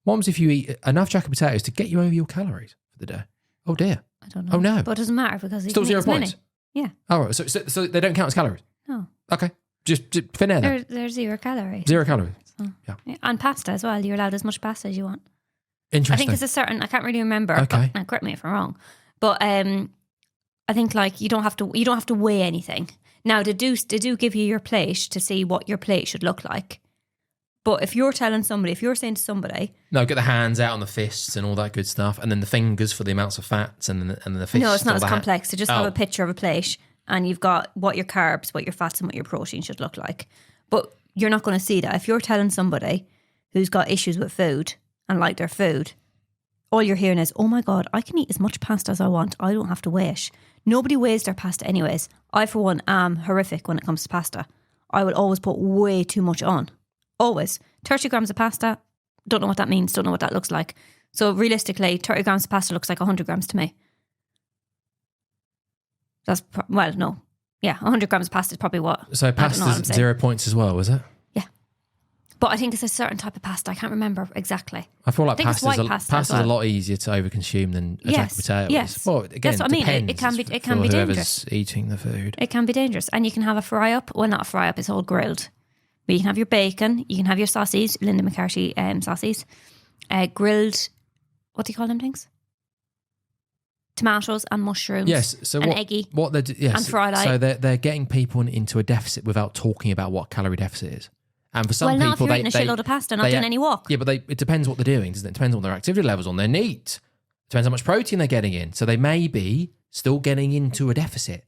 What happens if you eat enough jack of potatoes to get you over your calories for the day? Oh, dear. I don't know. Oh, no. But it doesn't matter because... Still 0 points? Yeah. Oh, right. So they don't count as calories? No. Okay. Just thin air then. They're 0 calories. 0 calories. So, Yeah. And pasta as well. You're allowed as much pasta as you want. Interesting. I think there's a certain... I can't really remember. Okay. But, now, correct me if I'm wrong. But I think like you don't have to weigh anything. Now they do give you your plate to see what your plate should look like. But if you're saying to somebody... No, get the hands out and the fists and all that good stuff. And then the fingers for the amounts of fats and the fists. No, it's not all as that. complex. So just have a picture of a plate and you've got what your carbs, what your fats and what your protein should look like. But you're not going to see that. If you're telling somebody who's got issues with food and like their food, all you're hearing is, oh my God, I can eat as much pasta as I want. I don't have to weigh it. Nobody weighs their pasta anyways. I, for one, am horrific when it comes to pasta. I will always put way too much on. Always. 30 grams of pasta, don't know what that means, don't know what that looks like. So realistically, 30 grams of pasta looks like 100 grams to me. That's, no. Yeah, 100 grams of pasta is probably what. So pasta's 0 points as well, is it? Yeah. But I think it's a certain type of pasta. I can't remember exactly. I feel like pasta's a lot easier to overconsume than a jack of potatoes. Yes. Well, again, that's what I mean. It can be whoever's dangerous. Eating the food. It can be dangerous. And you can have a fry up. Well, not a fry up, it's all grilled. But you can have your bacon, you can have your sausages, Linda McCarthy sausages, grilled, what do you call them things? Tomatoes and mushrooms. Yes, so and eggy. What yes, and fried so they're getting people into a deficit without talking about what calorie deficit is. And for some well, not people, if you're eating a shitload of pasta, not doing any walk. Yeah, but it depends what they're doing, doesn't it? It depends on their activity levels, on their NEAT. It depends how much protein they're getting in. So they may be still getting into a deficit.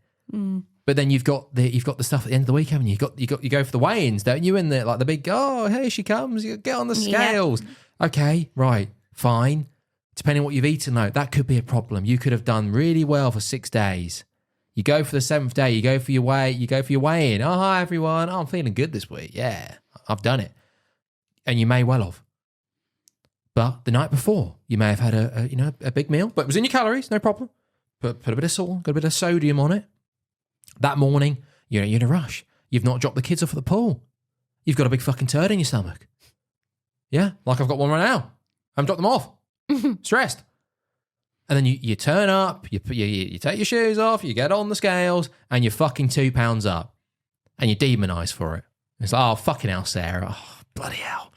But then you've got the stuff at the end of the week, haven't you? You go for the weigh-ins, don't you? And the big, oh, here she comes. You get on the scales. Yeah. Okay, right, fine. Depending on what you've eaten, though, that could be a problem. You could have done really well for 6 days. You go for the 7th day. You go for your weigh-in. Oh, hi everyone. Oh, I'm feeling good this week. Yeah, I've done it. And you may well have. But the night before, you may have had a big meal, but it was in your calories, no problem. Put a bit of salt, got a bit of sodium on it. That morning, you're in a rush. You've not dropped the kids off at the pool. You've got a big fucking turd in your stomach. Yeah, like I've got one right now. I haven't dropped them off. Stressed. And then you turn up, you take your shoes off, you get on the scales, and you're fucking 2 pounds up. And you're demonised for it. It's like, oh, fucking hell, Sarah. Oh, bloody hell.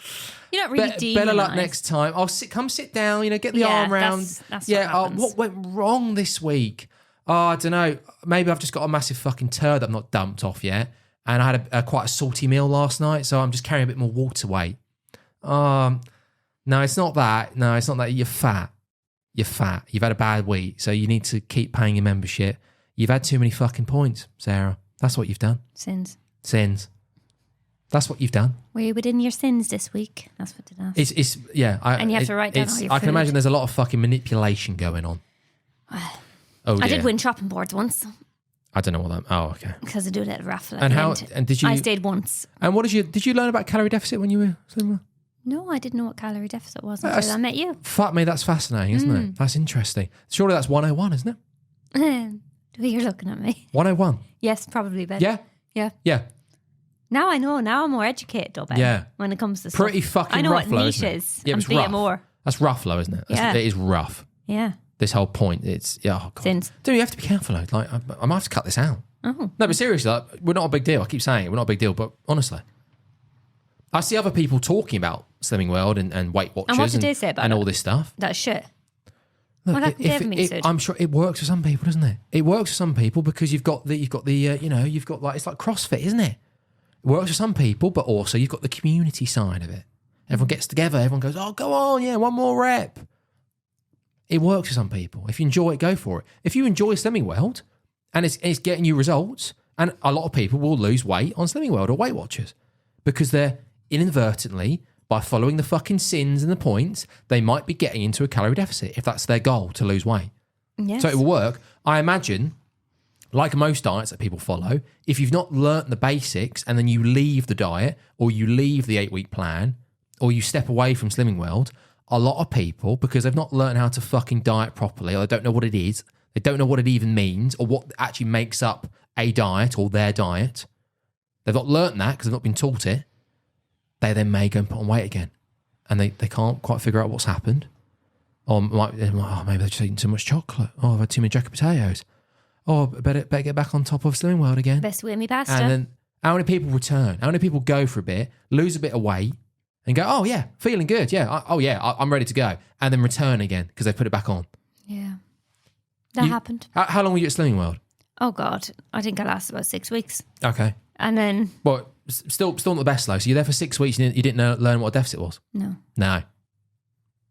You're not really demonised. Better luck next time. Come sit down, get the arm round. That's what went wrong this week? Oh, I don't know. Maybe I've just got a massive fucking turd that I've not dumped off yet. And I had quite a salty meal last night, so I'm just carrying a bit more water weight. No, it's not that. No, it's not that. You're fat. You're fat. You've had a bad week, so you need to keep paying your membership. You've had too many fucking points, Sarah. That's what you've done. Sins. That's what you've done. Were you within your sins this week? That's what it asked. It's yeah. And you have to write down all your I can food. imagine there's a lot of fucking manipulation going on. Oh, I did win chopping boards once. I don't know what that. Oh, okay. Because I do a little raffle. And how? And did you? I stayed once. And what did you learn about calorie deficit when you were similar? No, I didn't know what calorie deficit was until I met you. Fuck me, that's fascinating, isn't it? That's interesting. Surely that's 101, isn't it? You're looking at me. 101. Yes, probably, Ben. Yeah? Yeah. Yeah. Now I know. Now I'm more educated, though, Ben. Yeah. When it comes to Pretty stuff. fucking I know rough, what though, niche isn't it? is. Yeah, I'm it's being rough. more. That's rough, though, isn't it? Yeah. It is rough. Yeah. This whole point, it's, oh, God. Sins. Dude, you have to be careful, though. Like, I might have to cut this out. Oh. No, but seriously, like, we're not a big deal. I keep saying it, we're not a big deal, but honestly. I see other people talking about Slimming World and Weight Watchers And what did they say about and it? all this stuff. That's shit. Look, What happened to David I'm sure it works for some people, doesn't it? It works for some people because you've got like it's like CrossFit, isn't it? It works for some people, but also you've got the community side of it. Everyone gets together, everyone goes, "Oh, go on, yeah, one more rep." It works for some people. If you enjoy it, go for it. If you enjoy Slimming World and it's getting you results, and a lot of people will lose weight on Slimming World or Weight Watchers because they're inadvertently, by following the fucking sins and the points, they might be getting into a calorie deficit if that's their goal, to lose weight. Yes. So it will work. I imagine, like most diets that people follow, if you've not learnt the basics and then you leave the diet or you leave the 8-week plan or you step away from Slimming World, a lot of people, because they've not learned how to fucking diet properly, or they don't know what it is, they don't know what it even means or what actually makes up a diet or their diet, they've not learnt that because they've not been taught it, they then may go and put on weight again. And they can't quite figure out what's happened. Or maybe they're just eating too much chocolate. Oh, I've had too many jacket potatoes. Oh, better get back on top of Slimming World again. Best way me pasta. And then how many people return? How many people go for a bit, lose a bit of weight, and go, oh yeah, feeling good. Yeah, I'm ready to go. And then return again because they put it back on. Yeah. That happened. How long were you at Slimming World? Oh, God. I think I lasted about 6 weeks. Okay. And then... Well, still not the best though. So you're there for 6 weeks and you didn't learn what a deficit was? No. No.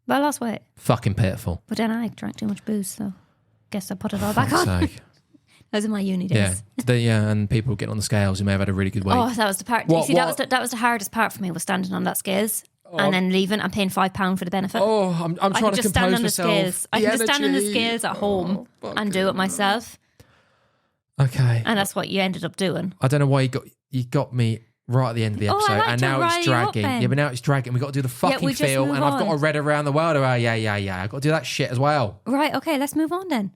But I lost weight. Fucking pitiful. But then I drank too much booze, so guess I put it all back on. Sake. Those are my uni days. Yeah, and people get on the scales who may have had a really good week. Oh, that was the part. What- you see, what- that was the hardest part for me, was standing on that scales and then leaving and paying £5 for the benefit. Oh, I'm I trying can to just stand compose on the myself. scales. I can just stand on the scales at home and do it myself. Okay. And that's what you ended up doing. I don't know why you got me right at the end of the Oh, I episode, like and to now rile it's you up, dragging. Ben. Yeah, but now it's dragging. We've got to do the fucking we just feel, move and I've got on. to read around the world. Oh, yeah. I've got to do that shit as well. Right, okay, let's move on then.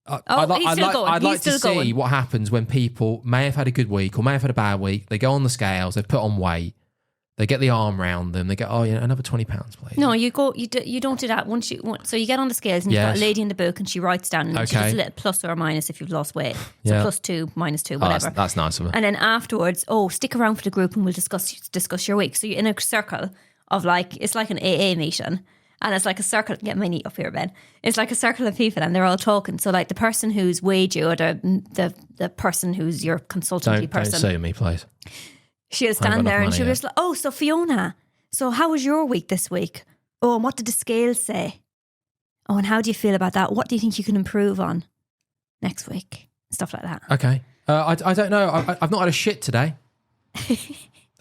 I'd he's still going. I'd like He's to still see going. what happens when people may have had a good week or may have had a bad week. They go on the scales, they've put on weight, they get the arm round them, they go, oh, yeah, another 20 pounds, please. No, you don't do that. So you get on the scales and you've got Yes. a lady in the book and she writes down and she Okay. does a little plus or a minus if you've lost weight. So Yeah. +2, -2, Oh, whatever. that's nice of her. And then afterwards, stick around for the group and we'll discuss your week. So you're in a circle of it's like an AA meeting. And it's like a circle, get my knee up here, Ben. It's like a circle of people and they're all talking. So like the person who's weighed you or the person who's your consultancy Don't person. sue me, please. She'll got stand enough there and money she'll yet. just like, so Fiona, so how was your week this week? Oh, and what did the scales say? Oh, and how do you feel about that? What do you think you can improve on next week? Stuff like that. Okay. I don't know. I've not had a shit today.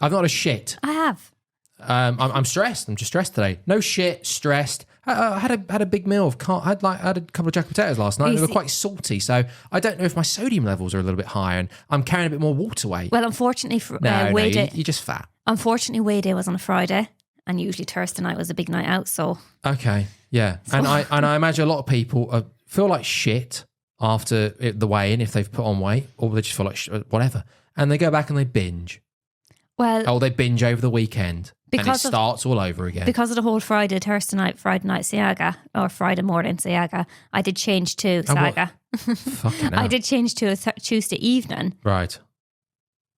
I've not had a shit. I have. I'm stressed. I'm just stressed today. No shit, stressed. I had a big meal of I had a couple of jacket potatoes last night. They were quite salty, so I don't know if my sodium levels are a little bit higher, and I'm carrying a bit more water weight. Well, unfortunately, for No, day, you're just fat. unfortunately, weigh day was on a Friday, and usually Thursday night was a big night out. So Okay, yeah, and I imagine a lot of people feel like shit after the weigh-in if they've put on weight, or they just feel like whatever, and they go back and they binge. well, They binge over the weekend, and it Because of- starts all over again. because of the whole Friday night Siaga or Friday morning Siaga, I did change to Saga. Fucking hell. I did change to a Tuesday evening. Right.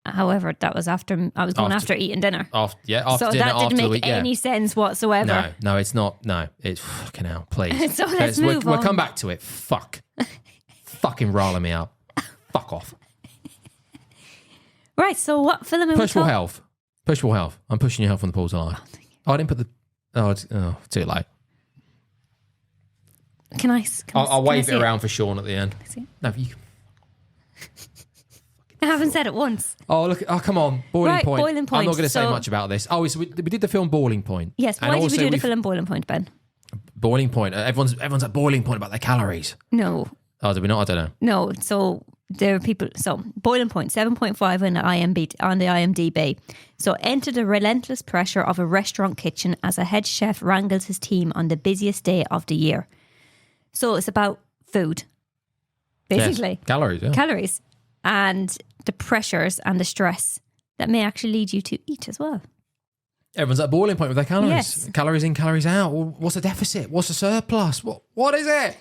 However, that was after I was going after eating dinner. After So dinner, that after didn't the make week, any sense whatsoever. No, it's not. No, it's fucking hell. Please. So let's move we'll on. come back to it. Fuck. Fucking riling me up. Fuck off. Right, so what film are we Push for talking? health. Push for health. I'm pushing your health on the pool's eye. Oh, I didn't put the. Too late. Can I? I'll wave see it around for Sean at the end. See it? No, you can. I haven't said it once. Oh, look. Oh, come on. Boiling Right, Point. Boiling I'm Point. not going to say So- much about this. Oh, so we did the film Boiling Point. Yes. And Why did we also do the we've- film Boiling Point, Ben? Boiling Point. Everyone's at boiling point about their calories. No, Oh, did we not? I don't know. no. So there are people. So boiling point 7.5 on the IMDb. So enter the relentless pressure of a restaurant kitchen as a head chef wrangles his team on the busiest day of the year. So it's about food, basically. Yes. Calories, yeah. Calories and the pressures and the stress that may actually lead you to eat as well. Everyone's at a boiling point with their calories. Yes. Calories in, calories out. Well, what's the deficit? What's the surplus? What is it?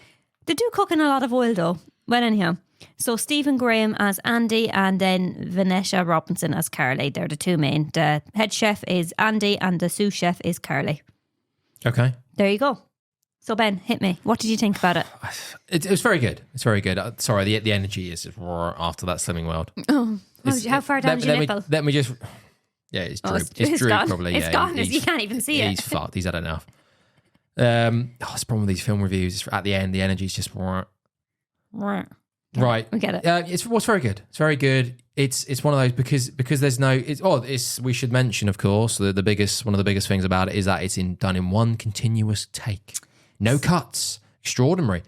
They do cook in a lot of oil though. Well, anyhow. So Stephen Graham as Andy and then Vanessa Robinson as Carly. They're the two main. The head chef is Andy and the sous chef is Carly. Okay. There you go. So Ben, hit me. What did you think about it? It was very good. It's very good. Sorry, the energy is just raw after that Slimming World. Oh, how far down is your nipple? Let me just... Yeah, it's Drew. It's Drew gone. probably. It's yeah, gone. You can't even see it. He's fucked. He's had enough. It's the problem with these film reviews. At the end, the energy's just... Right. We get it. It's very good. It's very good. It's one of those because there's no... we should mention, of course, one of the biggest things about it is that it's done in one continuous take. No cuts. Extraordinary.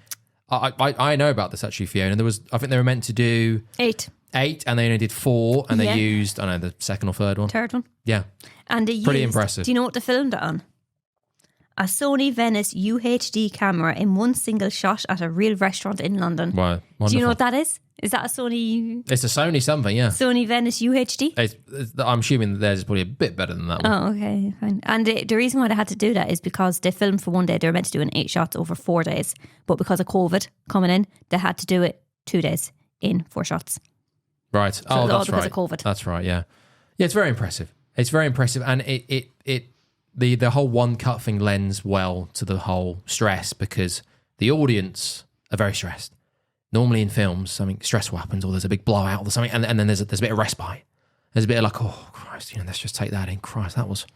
I know about this actually, Fiona. I think they were meant to do 8 and they only did 4 and they used, I don't know, the second or third one. Third one. Yeah. And they pretty impressive. Do you know what they filmed it on? A Sony Venice UHD camera in one single shot at a real restaurant in London. Wow. Wonderful. Do you know what that is? Is that a Sony? It's a Sony something, yeah. Sony Venice UHD? I'm assuming theirs is probably a bit better than that one. Oh, okay, fine. And the reason why they had to do that is because they filmed for one day. They were meant to do it in 8 shots over 4 days. But because of COVID coming in, they had to do it 2 days in 4 shots. Right. So that's all because right. of COVID. That's right, yeah. Yeah, it's very impressive. It's very impressive. And the whole one cut thing lends well to the whole stress because the audience are very stressed. Normally in films, something stressful happens or there's a big blowout or something, and then there's a bit of respite. There's a bit of like, oh, Christ, let's just take that in. Christ, that was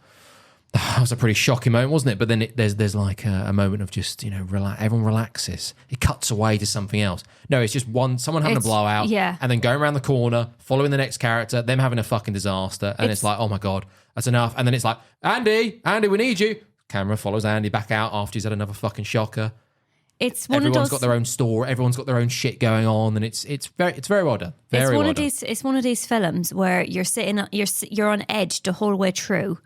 a pretty shocking moment, wasn't it? But then there's like a moment of just, everyone relaxes. It cuts away to something else. No, it's just someone having a blowout, and then going around the corner, following the next character, them having a fucking disaster, and it's like, oh my God, that's enough. And then it's like, Andy, we need you. Camera follows Andy back out after he's had another fucking shocker. Everyone's got their own store. Everyone's got their own shit going on, and it's very well done. It's one of these films where you're on edge the whole way through,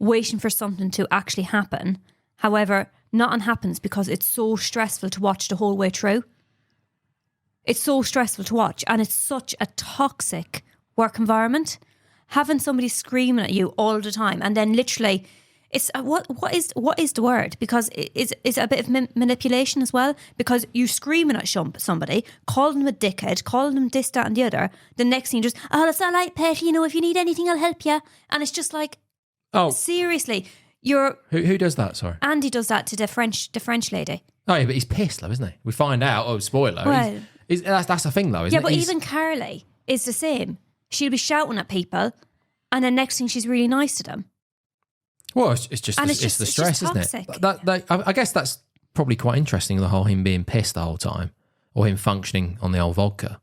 waiting for something to actually happen. However, nothing happens because it's so stressful to watch the whole way through. It's so stressful to watch, and it's such a toxic work environment. Having somebody screaming at you all the time, and then literally. It's what is the word? Because it's a bit of manipulation as well. Because you screaming at somebody, calling them a dickhead, calling them this, that, and the other. The next thing, you just that's all right, pet. If you need anything, I'll help you. And it's just like, seriously, who does that? Sorry, Andy does that to the French lady. Oh yeah, but he's pissed though, isn't he? We find out. Oh, spoiler. Well, that's the thing though, isn't it? Yeah, but even Carly is the same. She'll be shouting at people, and then next thing she's really nice to them. Well, it's the stress, isn't it? I guess that's probably quite interesting, the whole him being pissed the whole time or him functioning on the old vodka.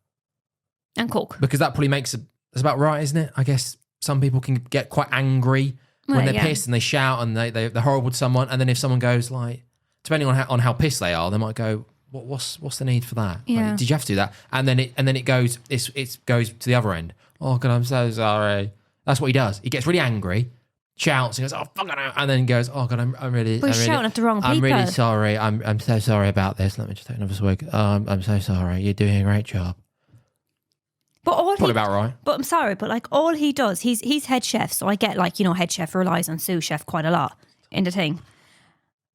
And coke. Because that probably that's about right, isn't it? I guess some people can get quite angry when they're pissed and they shout and they're horrible to someone. And then if someone goes like, depending on how pissed they are, they might go, what's the need for that? Yeah. Like, did you have to do that? And then it goes to the other end. Oh God, I'm so sorry. That's what he does. He gets really angry. Shouts and goes, oh fuck it, and then goes, oh God, I'm really. But he's shouting at the wrong people. I'm really sorry. I'm so sorry about this. Let me just take another swig. I'm so sorry. You're doing a great job. But probably about right. But I'm sorry, but like all he does, he's head chef, so I get like head chef relies on sous chef quite a lot in the thing.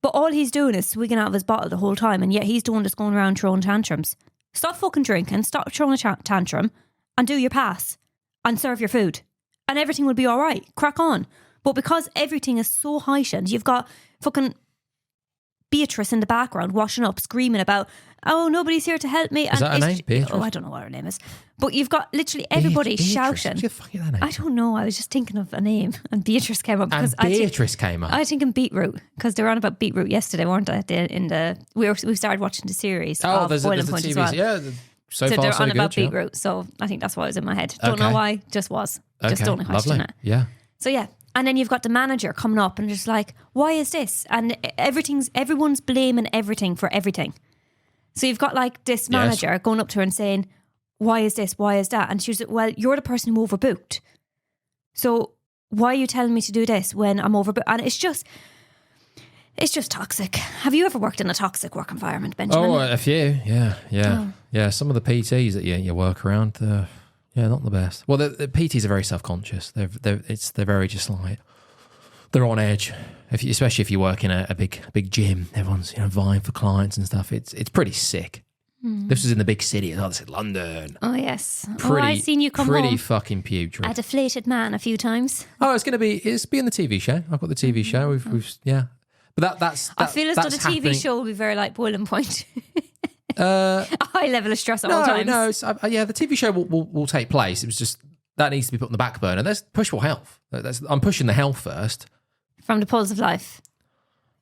But all he's doing is swigging out of his bottle the whole time, and yet he's doing this going around throwing tantrums. Stop fucking drinking. Stop throwing a tantrum, and do your pass, and serve your food, and everything will be all right. Crack on. But because everything is so heightened, you've got fucking Beatrice in the background washing up, screaming about, oh, nobody's here to help me. Is that her name? Beatrice? Oh, I don't know what her name is. But you've got literally everybody shouting. Where the fuck is that name? I don't know. I was just thinking of a name and Beatrice came up. Because Beatrice came up? I think in Beetroot, because they were on about Beetroot yesterday, weren't they? We started watching the series of there's Boiling a Point TV, as well. Yeah, so far they're so on good. about Beetroot, so I think that's why it was in my head. Don't know why, just was. Just don't question it. Yeah. So yeah. And then you've got the manager coming up and just like, why is this? And everyone's blaming everything for everything. So you've got like this manager going up to her and saying, why is this? Why is that? And she was like, well, you're the person who overbooked. So why are you telling me to do this when I'm overbooked? And it's just toxic. Have you ever worked in a toxic work environment, Benjamin? Oh, a few. Yeah. Some of the PTs that you work around, not the best. Well, the PTs are very self-conscious. They're very just like, they're on edge. Especially if you work in a big gym, everyone's vying for clients and stuff. It's pretty sick. This was in the big city. Oh, this is London. Oh yes. Pretty, I've seen you come pretty home. fucking putrid. A deflated man a few times. Oh, it's being the TV show. I've got the TV show. We've But that's I feel as though the happening. TV show will be very like boiling point. A high level of stress at all times. No, the TV show will take place. It was just that needs to be put on the back burner. Let's push for health. I'm pushing the health first. From the pulse of life.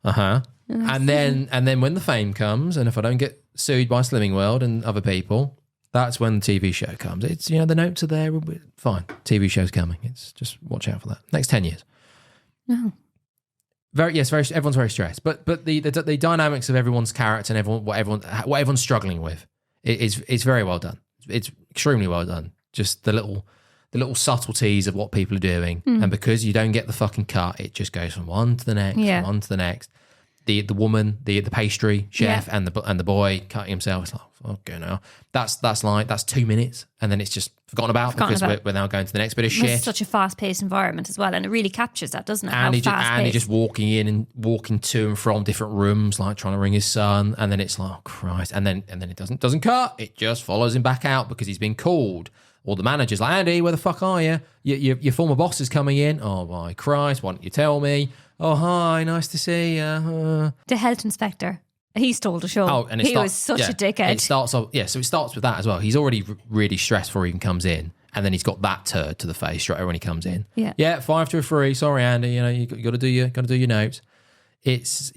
And then when the fame comes, and if I don't get sued by Slimming World and other people, that's when the TV show comes. It's the notes are there. Fine, TV show's coming. It's just watch out for that. Next 10 years. No. Everyone's very stressed. But the dynamics of everyone's character and what everyone's struggling with is very well done. It's extremely well done. Just the little subtleties of what people are doing, and because you don't get the fucking cut, it just goes from one to the next, from one to the next. The woman, the pastry chef, and the boy cutting himself. It's like, okay, now that's 2 minutes, and then it's just forgotten about because we're now going to the next bit of shit. It's such a fast-paced environment as well, and it really captures that, doesn't it? And he's just walking in and walking to and from different rooms, like trying to ring his son, and then it's like, oh Christ, and then it doesn't cut. It just follows him back out because he's been called. Or the manager's like, Andy, where the fuck are you? Your former boss is coming in. Oh my Christ, why don't you tell me? Oh, hi, nice to see you. The health inspector. He stole the show. Oh, and he was such a dickhead. It starts off, so it starts with that as well. He's already really stressed before he even comes in, and then he's got that turd to the face straight away when he comes in. Yeah, 5 to a 3. Sorry, Andy. You got to do your notes. He's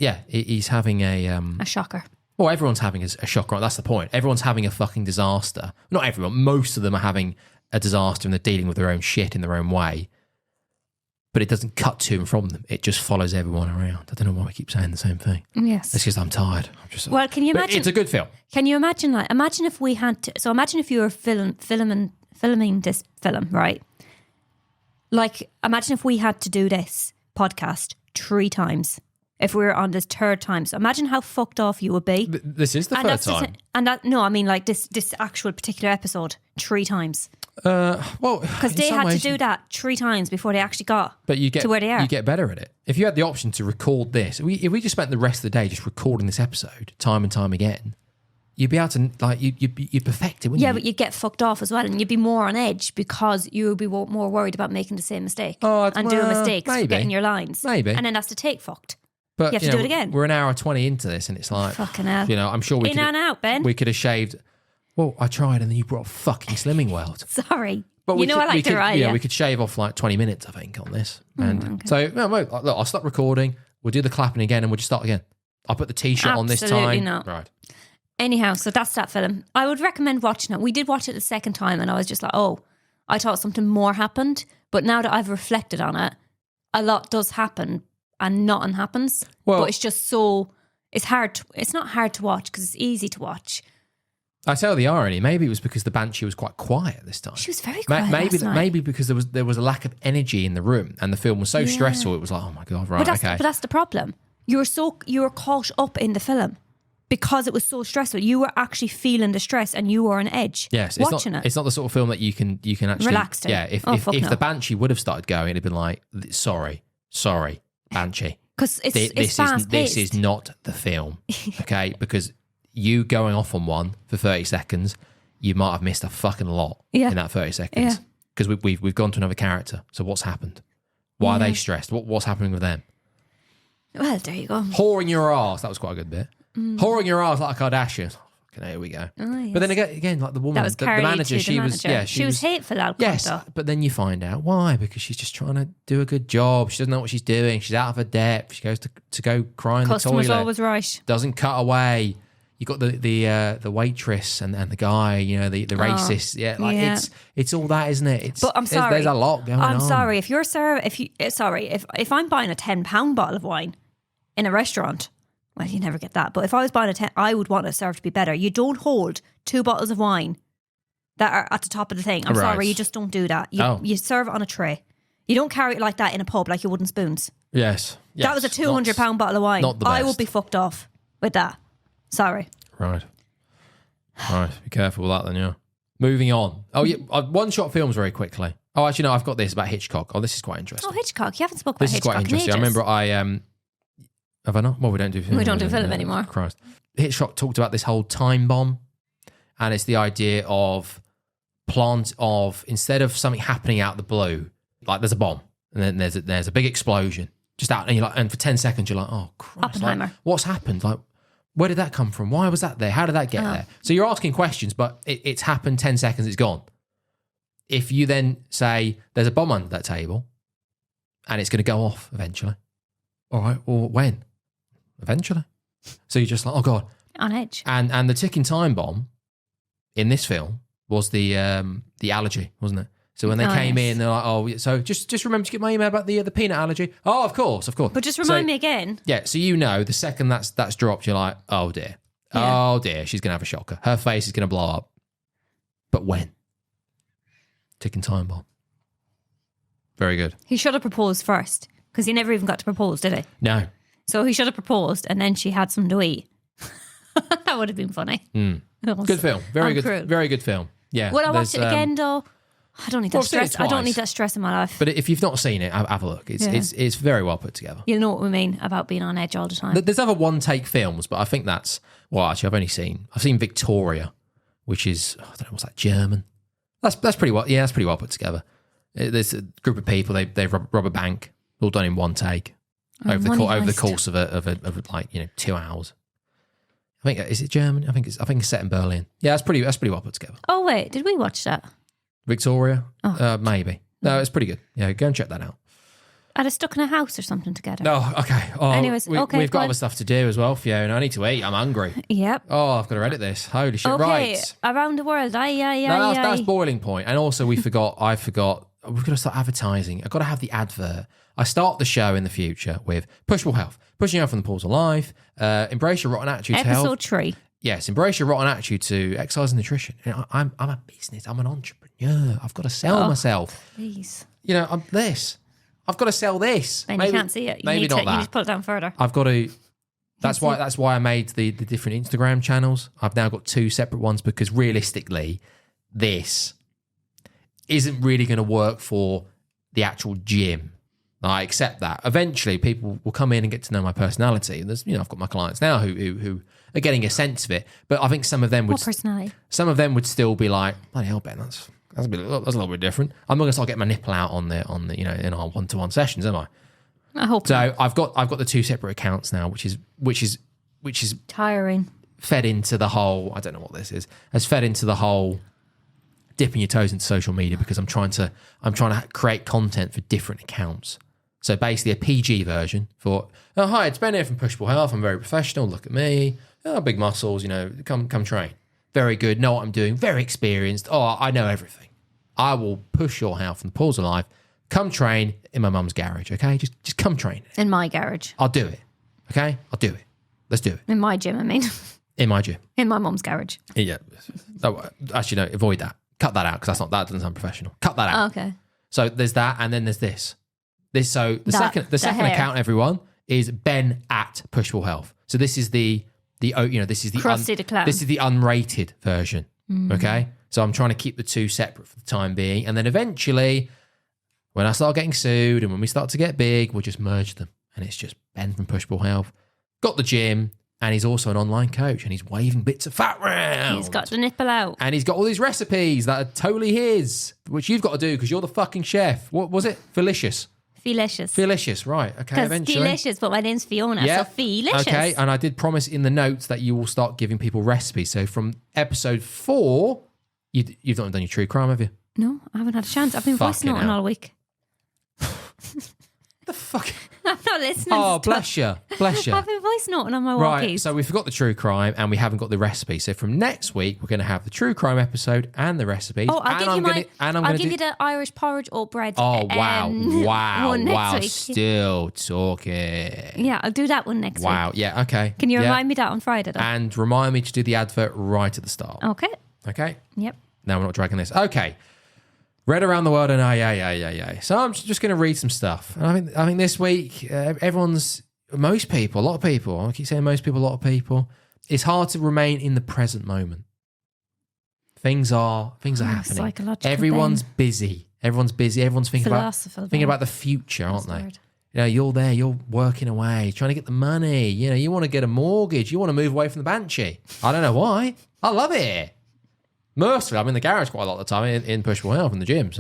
having a shocker. Well, everyone's having a shocker. That's the point. Everyone's having a fucking disaster. Not everyone. Most of them are having a disaster, and they're dealing with their own shit in their own way. But it doesn't cut to and from them. It just follows everyone around. I don't know why we keep saying the same thing. Yes. It's because I'm tired. Well, can you imagine? It's a good film. Can you imagine, imagine if we had to... So imagine if you were filming this film, right? Like, imagine if we had to do this podcast 3 times. If we were on this 3rd time. So imagine how fucked off you would be. This is the 3rd time. This actual particular episode 3 times. Well, because they had to do that 3 times before they actually got to where they are. You get better at it. If you had the option to record this, if we just spent the rest of the day just recording this episode time and time again, you'd be able to you'd perfect it, wouldn't you? Yeah, but you'd get fucked off as well, and you'd be more on edge because you would be more worried about making the same mistake and doing mistakes, getting your lines, maybe, and then that's the take fucked. But you have to do it again. We're an hour 20 into this, and it's like fucking hell. I'm sure we in and out, Ben. We could have shaved. Well, I tried, and then you brought up fucking Slimming World. Sorry. But I like to ride. Yeah, we could shave off like 20 minutes, I think, on this. And so, look, I'll stop recording. We'll do the clapping again, and we'll just start again. I'll put the T-shirt on this time. Absolutely not. Right. Anyhow, so that's that film. I would recommend watching it. We did watch it the 2nd time, and I was just like, oh, I thought something more happened. But now that I've reflected on it, a lot does happen, and nothing happens. Well, but it's just so... It's hard. It's not hard to watch because it's easy to watch. I tell the irony. Maybe it was because the Banshee was quite quiet this time. She was very quiet. Maybe because there was a lack of energy in the room, and the film was so stressful. It was like, oh my god, right? But that's the problem. You were caught up in the film because it was so stressful. You were actually feeling the stress, and you were on edge. Yes, watching it. It's not the sort of film that you can actually relax to. Yeah, if the Banshee would have started going, it'd have been like, sorry, Banshee, because it's fast paced. This is not the film, okay? Because you going off on one for 30 seconds, you might have missed a fucking lot in that 30 seconds. Because we've gone to another character. So what's happened? Why are they stressed? What's happening with them? Well, there you go. Whoring your arse. That was quite a good bit. Whoring your arse like a Kardashian. Okay, here we go. Oh, yes. But then again, like the woman, that was the manager, she was hateful. Yes, but then you find out why, because she's just trying to do a good job. She doesn't know what she's doing. She's out of her depth. She goes to go cry in the toilet. Customer's always right. Doesn't cut away. You got the waitress and the guy, the racist. It's all that, isn't it? But I'm sorry. There's a lot going on. I'm sorry if if I'm buying a £10 bottle of wine in a restaurant, well, you never get that. But if I was buying I would want it served to be better. You don't hold 2 bottles of wine that are at the top of the thing. I'm Right. sorry, you just don't do that. You serve it on a tray. You don't carry it like that in a pub, like your wooden spoons. Yes. That was a £200 bottle of wine. Not the I best. would be fucked off with that. Sorry. Right. Be careful with that then, yeah. Moving on. Oh, yeah. One-shot films very quickly. Oh, actually, no, I've got this about Hitchcock. Oh, this is quite interesting. Oh, Hitchcock. You haven't spoken about This is Hitchcock quite interesting. I in ages. remember have I not? Well, we don't do film. We don't do film anymore. Christ. Hitchcock talked about this whole time bomb, and it's the idea of instead of something happening out of the blue, like there's a bomb, and then there's a big explosion just out, and you're like, and for 10 seconds you're like, oh Christ, Oppenheimer. like, what's happened? Like, where did that come from? Why was that there? How did that get there? So you're asking questions, but it's happened 10 seconds, it's gone. If you then say there's a bomb under that table, and it's going to go off eventually, all right, well, when? Eventually. So you're just like, oh God. On edge. And the ticking time bomb in this film was the allergy, wasn't it? So when they came in, they're like, oh, so just remember to get my email about the peanut allergy. Oh, of course. But just remind me again. Yeah, so the second that's dropped, you're like, oh dear. Yeah. Oh dear, she's going to have a shocker. Her face is going to blow up. But when? Ticking time bomb. Very good. He should have proposed first because he never even got to propose, did he? No. So he should have proposed and then she had some to eat. That would have been funny. Good film. Very good. Cruel. Very good film. Yeah. Would I watch it again though? I don't need that Well, I've seen it stress. I don't twice. need that stress in my life. But if you've not seen it, have a look. It's very well put together. You know what we mean about being on edge all the time. There's other one-take films, but I think that's... Well, actually, I've seen Victoria, which is... I don't know, what's that, German? That's pretty well... Yeah, that's pretty well put together. There's a group of people, they rob a bank, all done in one take over the course of like, 2 hours. I think, is it German? I think it's set in Berlin. Yeah, that's pretty well put together. Oh, wait, did we watch that? Victoria? Oh. Maybe. No, it's pretty good. Yeah, go and check that out. Are they stuck in a house or something together? No, okay. Oh, Anyways, we've go got on. other stuff to do as well, Fiona. I need to eat. I'm hungry. Yep. Oh, I've got to edit this. Holy shit. Okay, Right. around the world. No, that's boiling point. And also I forgot, we've got to start advertising. I've got to have the advert. I start the show in the future with Pushable Health, pushing out from the pools of life, embrace your rotten attitude to health. Episode 3. Yes, embrace your rotten attitude to exercise and nutrition. I'm a business. I'm an entrepreneur. I've got to sell myself. Please. I'm this. I've got to sell this. Then you can't see it. You need to pull it down further. I've got to. That's why I made the different Instagram channels. I've now got 2 separate ones because realistically, this isn't really going to work for the actual gym. I accept that. Eventually, people will come in and get to know my personality. And there's, I've got my clients now who are getting a sense of it. But I think some of them would. What personality? Some of them would still be like, bloody hell, Ben, that's a little bit different. I'm not going to start getting my nipple out on the in our one-to-one sessions, am I? I hope So not. I've got the 2 separate accounts now, which is Tiring. fed into the whole. I don't know what this is. Has fed into the whole dipping your toes into social media because I'm trying to create content for different accounts. So basically a PG version for, oh, hi, it's Ben here from Pushable Health. I'm very professional. Look at me. Oh, big muscles, come train. Very good. Know what I'm doing. Very experienced. Oh, I know everything. I will push your health from the pools of life. Come train in my mum's garage, okay? Just come train. In my garage. I'll do it, okay? I'll do it. Let's do it. In my gym, I mean. In my gym. In my mum's garage. Yeah. Oh, actually, no, avoid that. Cut that out because that doesn't sound professional. Cut that out. Okay. So there's that, and then there's this. The second hair. account, everyone, is Ben at Pushable Health. So this is the Krusty the Clown. This is the unrated version. Okay, so I'm trying to keep the 2 separate for the time being, and then eventually, when I start getting sued and when we start to get big, we'll just merge them, and it's just Ben from Pushable Health. Got the gym, and he's also an online coach, and he's waving bits of fat around. He's got the nipple out. And he's got all these recipes that are totally his, which you've got to do because you're the fucking chef. What was it? Felicious, right. Okay, Because eventually. delicious, but my name's Fiona, Yeah. so Felicious. Okay, and I did promise in the notes that you will start giving people recipes. So from episode 4, you've not done your true crime, have you? No, I haven't had a chance. I've been voice Fucking noting hell. all week. The fuck? I'm not listening. Oh, to bless you. Bless you. I've been voice noting on my Right, walkies. so we forgot the true crime and we haven't got the recipe. So from next week, we're going to have the true crime episode and the recipes. Oh, I'll give you the Irish porridge oat bread. Oh, wow. one next week. Still talking. Yeah, I'll do that one next week. Wow. Yeah, okay. Can you Yeah. remind me that on Friday, though? And remind me to do the advert right at the start. Okay. Okay? Yep. No, we're not dragging this. Okay. Read around the world and So I'm just going to read some stuff. And I think this week, a lot of people, I keep saying most people, a lot of people, it's hard to remain in the present moment. Things are happening. Everyone's busy. Everyone's thinking about the future, aren't they? You know, you're there, you're working away, trying to get the money. You know, you want to get a mortgage. You want to move away from the Banshee. I don't know why. I love it here. Mostly, I'm in the garage quite a lot of the time in Pushable Health in the gym.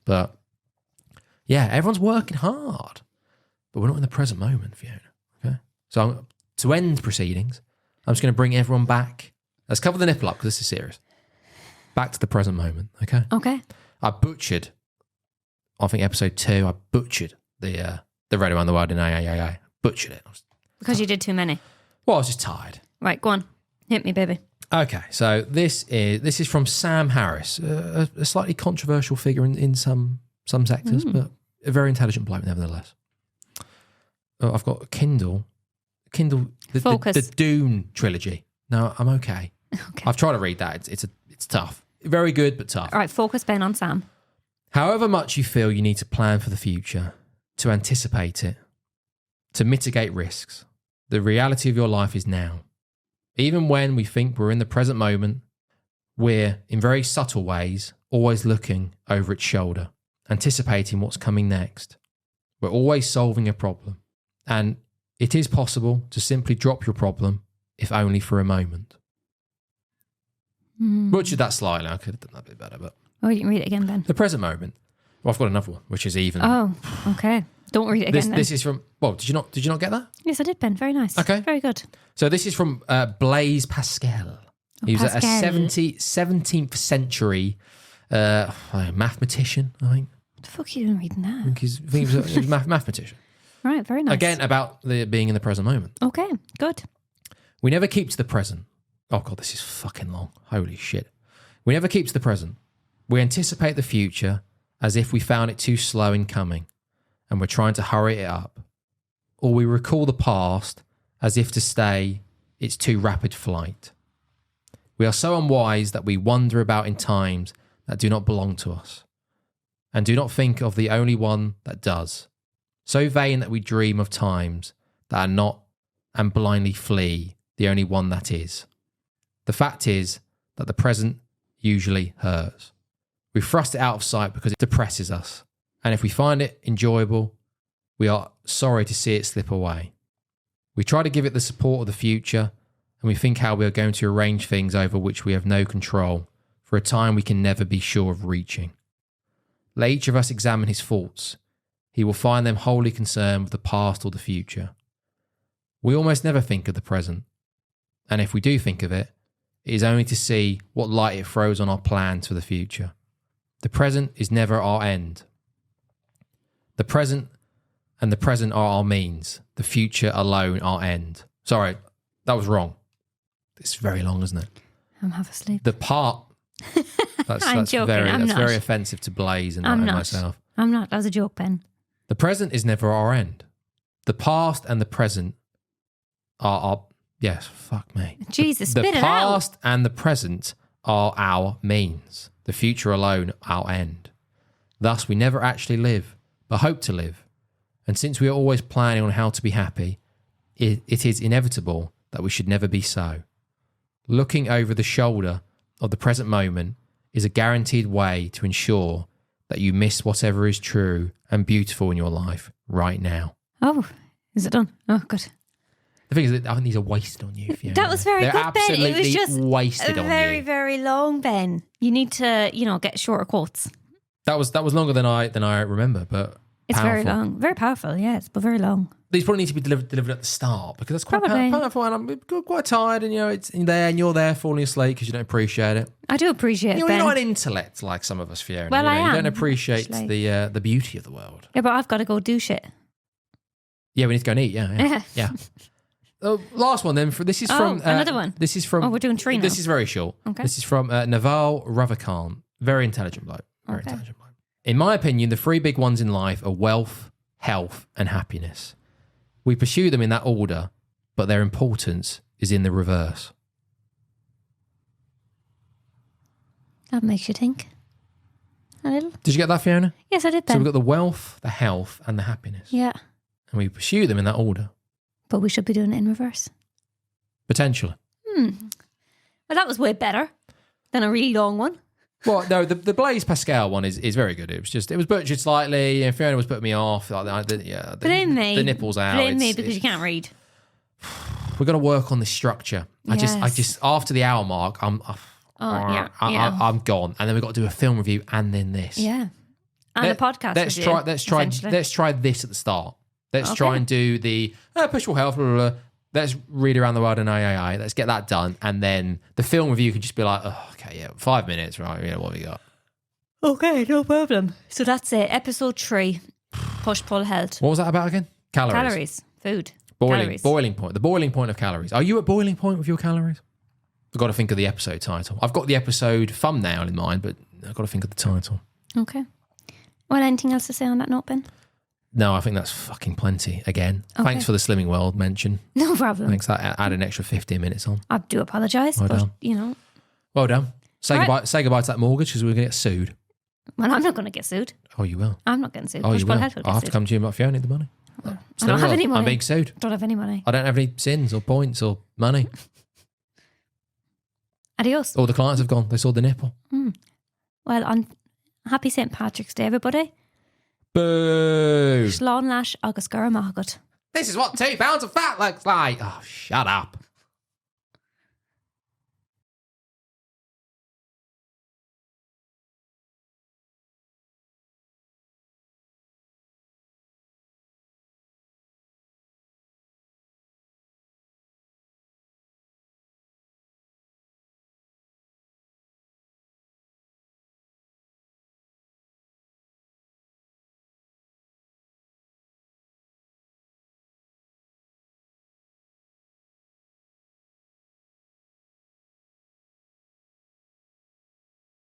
But yeah, everyone's working hard, but we're not in the present moment, Fiona. Okay, so to end proceedings, I'm just going to bring everyone back. Let's cover the nipple up because this is serious. Back to the present moment. Okay. Okay. I butchered. I think episode 2. I butchered the Read Around the World in AAAA. Butchered it because you did too many. Well, I was just tired. Right, go on, hit me, baby. Okay, so this is from Sam Harris, a slightly controversial figure in some sectors, but a very intelligent bloke nevertheless. I've got Kindle, the Dune trilogy. No, I'm okay. Okay. I've tried to read that. It's tough. Very good, but tough. All right, focus, Ben, on Sam. However much you feel you need to plan for the future, to anticipate it, to mitigate risks, the reality of your life is now. Even when we think we're in the present moment, we're, in very subtle ways, always looking over its shoulder, anticipating what's coming next. We're always solving a problem. And it is possible to simply drop your problem, if only for a moment. Butchered that slightly. I could have done that a bit better, but... Oh, you can read it again, Ben. The present moment. Well, I've got another one, which is even... Oh, okay. Don't read it again, This is from... Well, did you not get that? Yes, I did, Ben. Very nice. Okay. Very good. So this is from Blaise Pascal. He was a 17th century mathematician, I think. What the fuck are you doing reading that? I think he was a mathematician. Right, very nice. Again, about being in the present moment. Okay, good. We never keep to the present. Oh, God, this is fucking long. Holy shit. We never keep to the present. We anticipate the future as if we found it too slow in coming and we're trying to hurry it up. Or we recall the past as if to stay its too rapid flight. We are so unwise that we wander about in times that do not belong to us and do not think of the only one that does. So vain that we dream of times that are not and blindly flee the only one that is. The fact is that the present usually hurts. We thrust it out of sight because it depresses us. And if we find it enjoyable, we are sorry to see it slip away. We try to give it the support of the future, and we think how we are going to arrange things over which we have no control for a time we can never be sure of reaching. Let each of us examine his faults. He will find them wholly concerned with the past or the future. We almost never think of the present, and if we do think of it, it is only to see what light it throws on our plans for the future. The present is never our end. The present and the present are our means. The future alone our end. Sorry, that was wrong. It's very long, isn't it? I'm half asleep. The part... That's joking, that's very offensive to Blaise and myself. I'm not. That was a joke, Ben. The present is never our end. The past and the present are our... Yes, fuck me. Jesus, the spit it out. The past and the present are our means. The future alone our end. Thus, we never actually live, but hope to live. And since we are always planning on how to be happy, it is inevitable that we should never be so. Looking over the shoulder of the present moment is a guaranteed way to ensure that you miss whatever is true and beautiful in your life right now. Oh, is it done? Oh, good. The thing is that I think these are wasted on you, Fiona. That was very They're good, Ben. absolutely It was just wasted on you. very, very long, Ben. You need to, get shorter quotes. That was longer than I remember, but it's powerful. very long. Very powerful, yes, but very long. These probably need to be delivered at the start because that's quite Probably. powerful, and I'm quite tired, and it's in there, and you're there falling asleep because you don't appreciate it. I do appreciate it, You're Ben. not an intellect like some of us, Fiona. Well, I am, You don't appreciate actually. the beauty of the world. Yeah, but I've got to go do shit. Yeah, we need to go and eat. Yeah. Last one then. This is from another one. This is from. Oh, we're doing three now. This is very short. Okay. This is from Naval Ravikant. Very intelligent bloke. Very Okay. intelligent bloke. In my opinion, the three big ones in life are wealth, health, and happiness. We pursue them in that order, but their importance is in the reverse. That makes you think. A little. Did you get that, Fiona? Yes, I did, Ben. So we've got the wealth, the health, and the happiness. Yeah. And we pursue them in that order. But we should be doing it in reverse. Potentially. Well, that was way better than a really long one. Well, no, the Blaise Pascal one is very good. It was butchered slightly, and Fiona was putting me off. Blame me. The nipples out. Blame me because you can't read. We've got to work on the structure. I just after the hour mark, I'm gone, and then we've got to do a film review and then this. Yeah, and a podcast. Let's try this at the start. Let's try and do the push health. Blah, blah, blah. Let's read around the world in AI. Let's get that done, and then the film review can just be like, oh, okay, yeah, 5 minutes, right? Yeah, what have we got? Okay, no problem. So that's it. Episode 3, push pull health. What was that about again? Calories, food, boiling point. The boiling point of calories. Are you at boiling point with your calories? I've got to think of the episode title. I've got the episode thumbnail in mind, but I've got to think of the title. Okay. Well, anything else to say on that note, Ben? No, I think that's fucking plenty. Again, thanks for the Slimming World mention. No problem. Thanks. That add an extra 15 minutes on. I do apologise, but done. you know. Well done. Say goodbye. Say goodbye to that mortgage because we're going to get sued. Well, I'm not going to get sued. Oh, you will. I'm not getting sued. Oh, you will. I'll have to come to you about Fiona the money. I don't have any money. I'm being sued. I don't have any money. I don't have any sins or points or money. Adios. All the clients have gone. They saw the nipple. Well, on happy St. Patrick's Day, everybody. Boo. Slán leis agus gur amagad. This is what 2 pounds of fat looks like. Oh, shut up.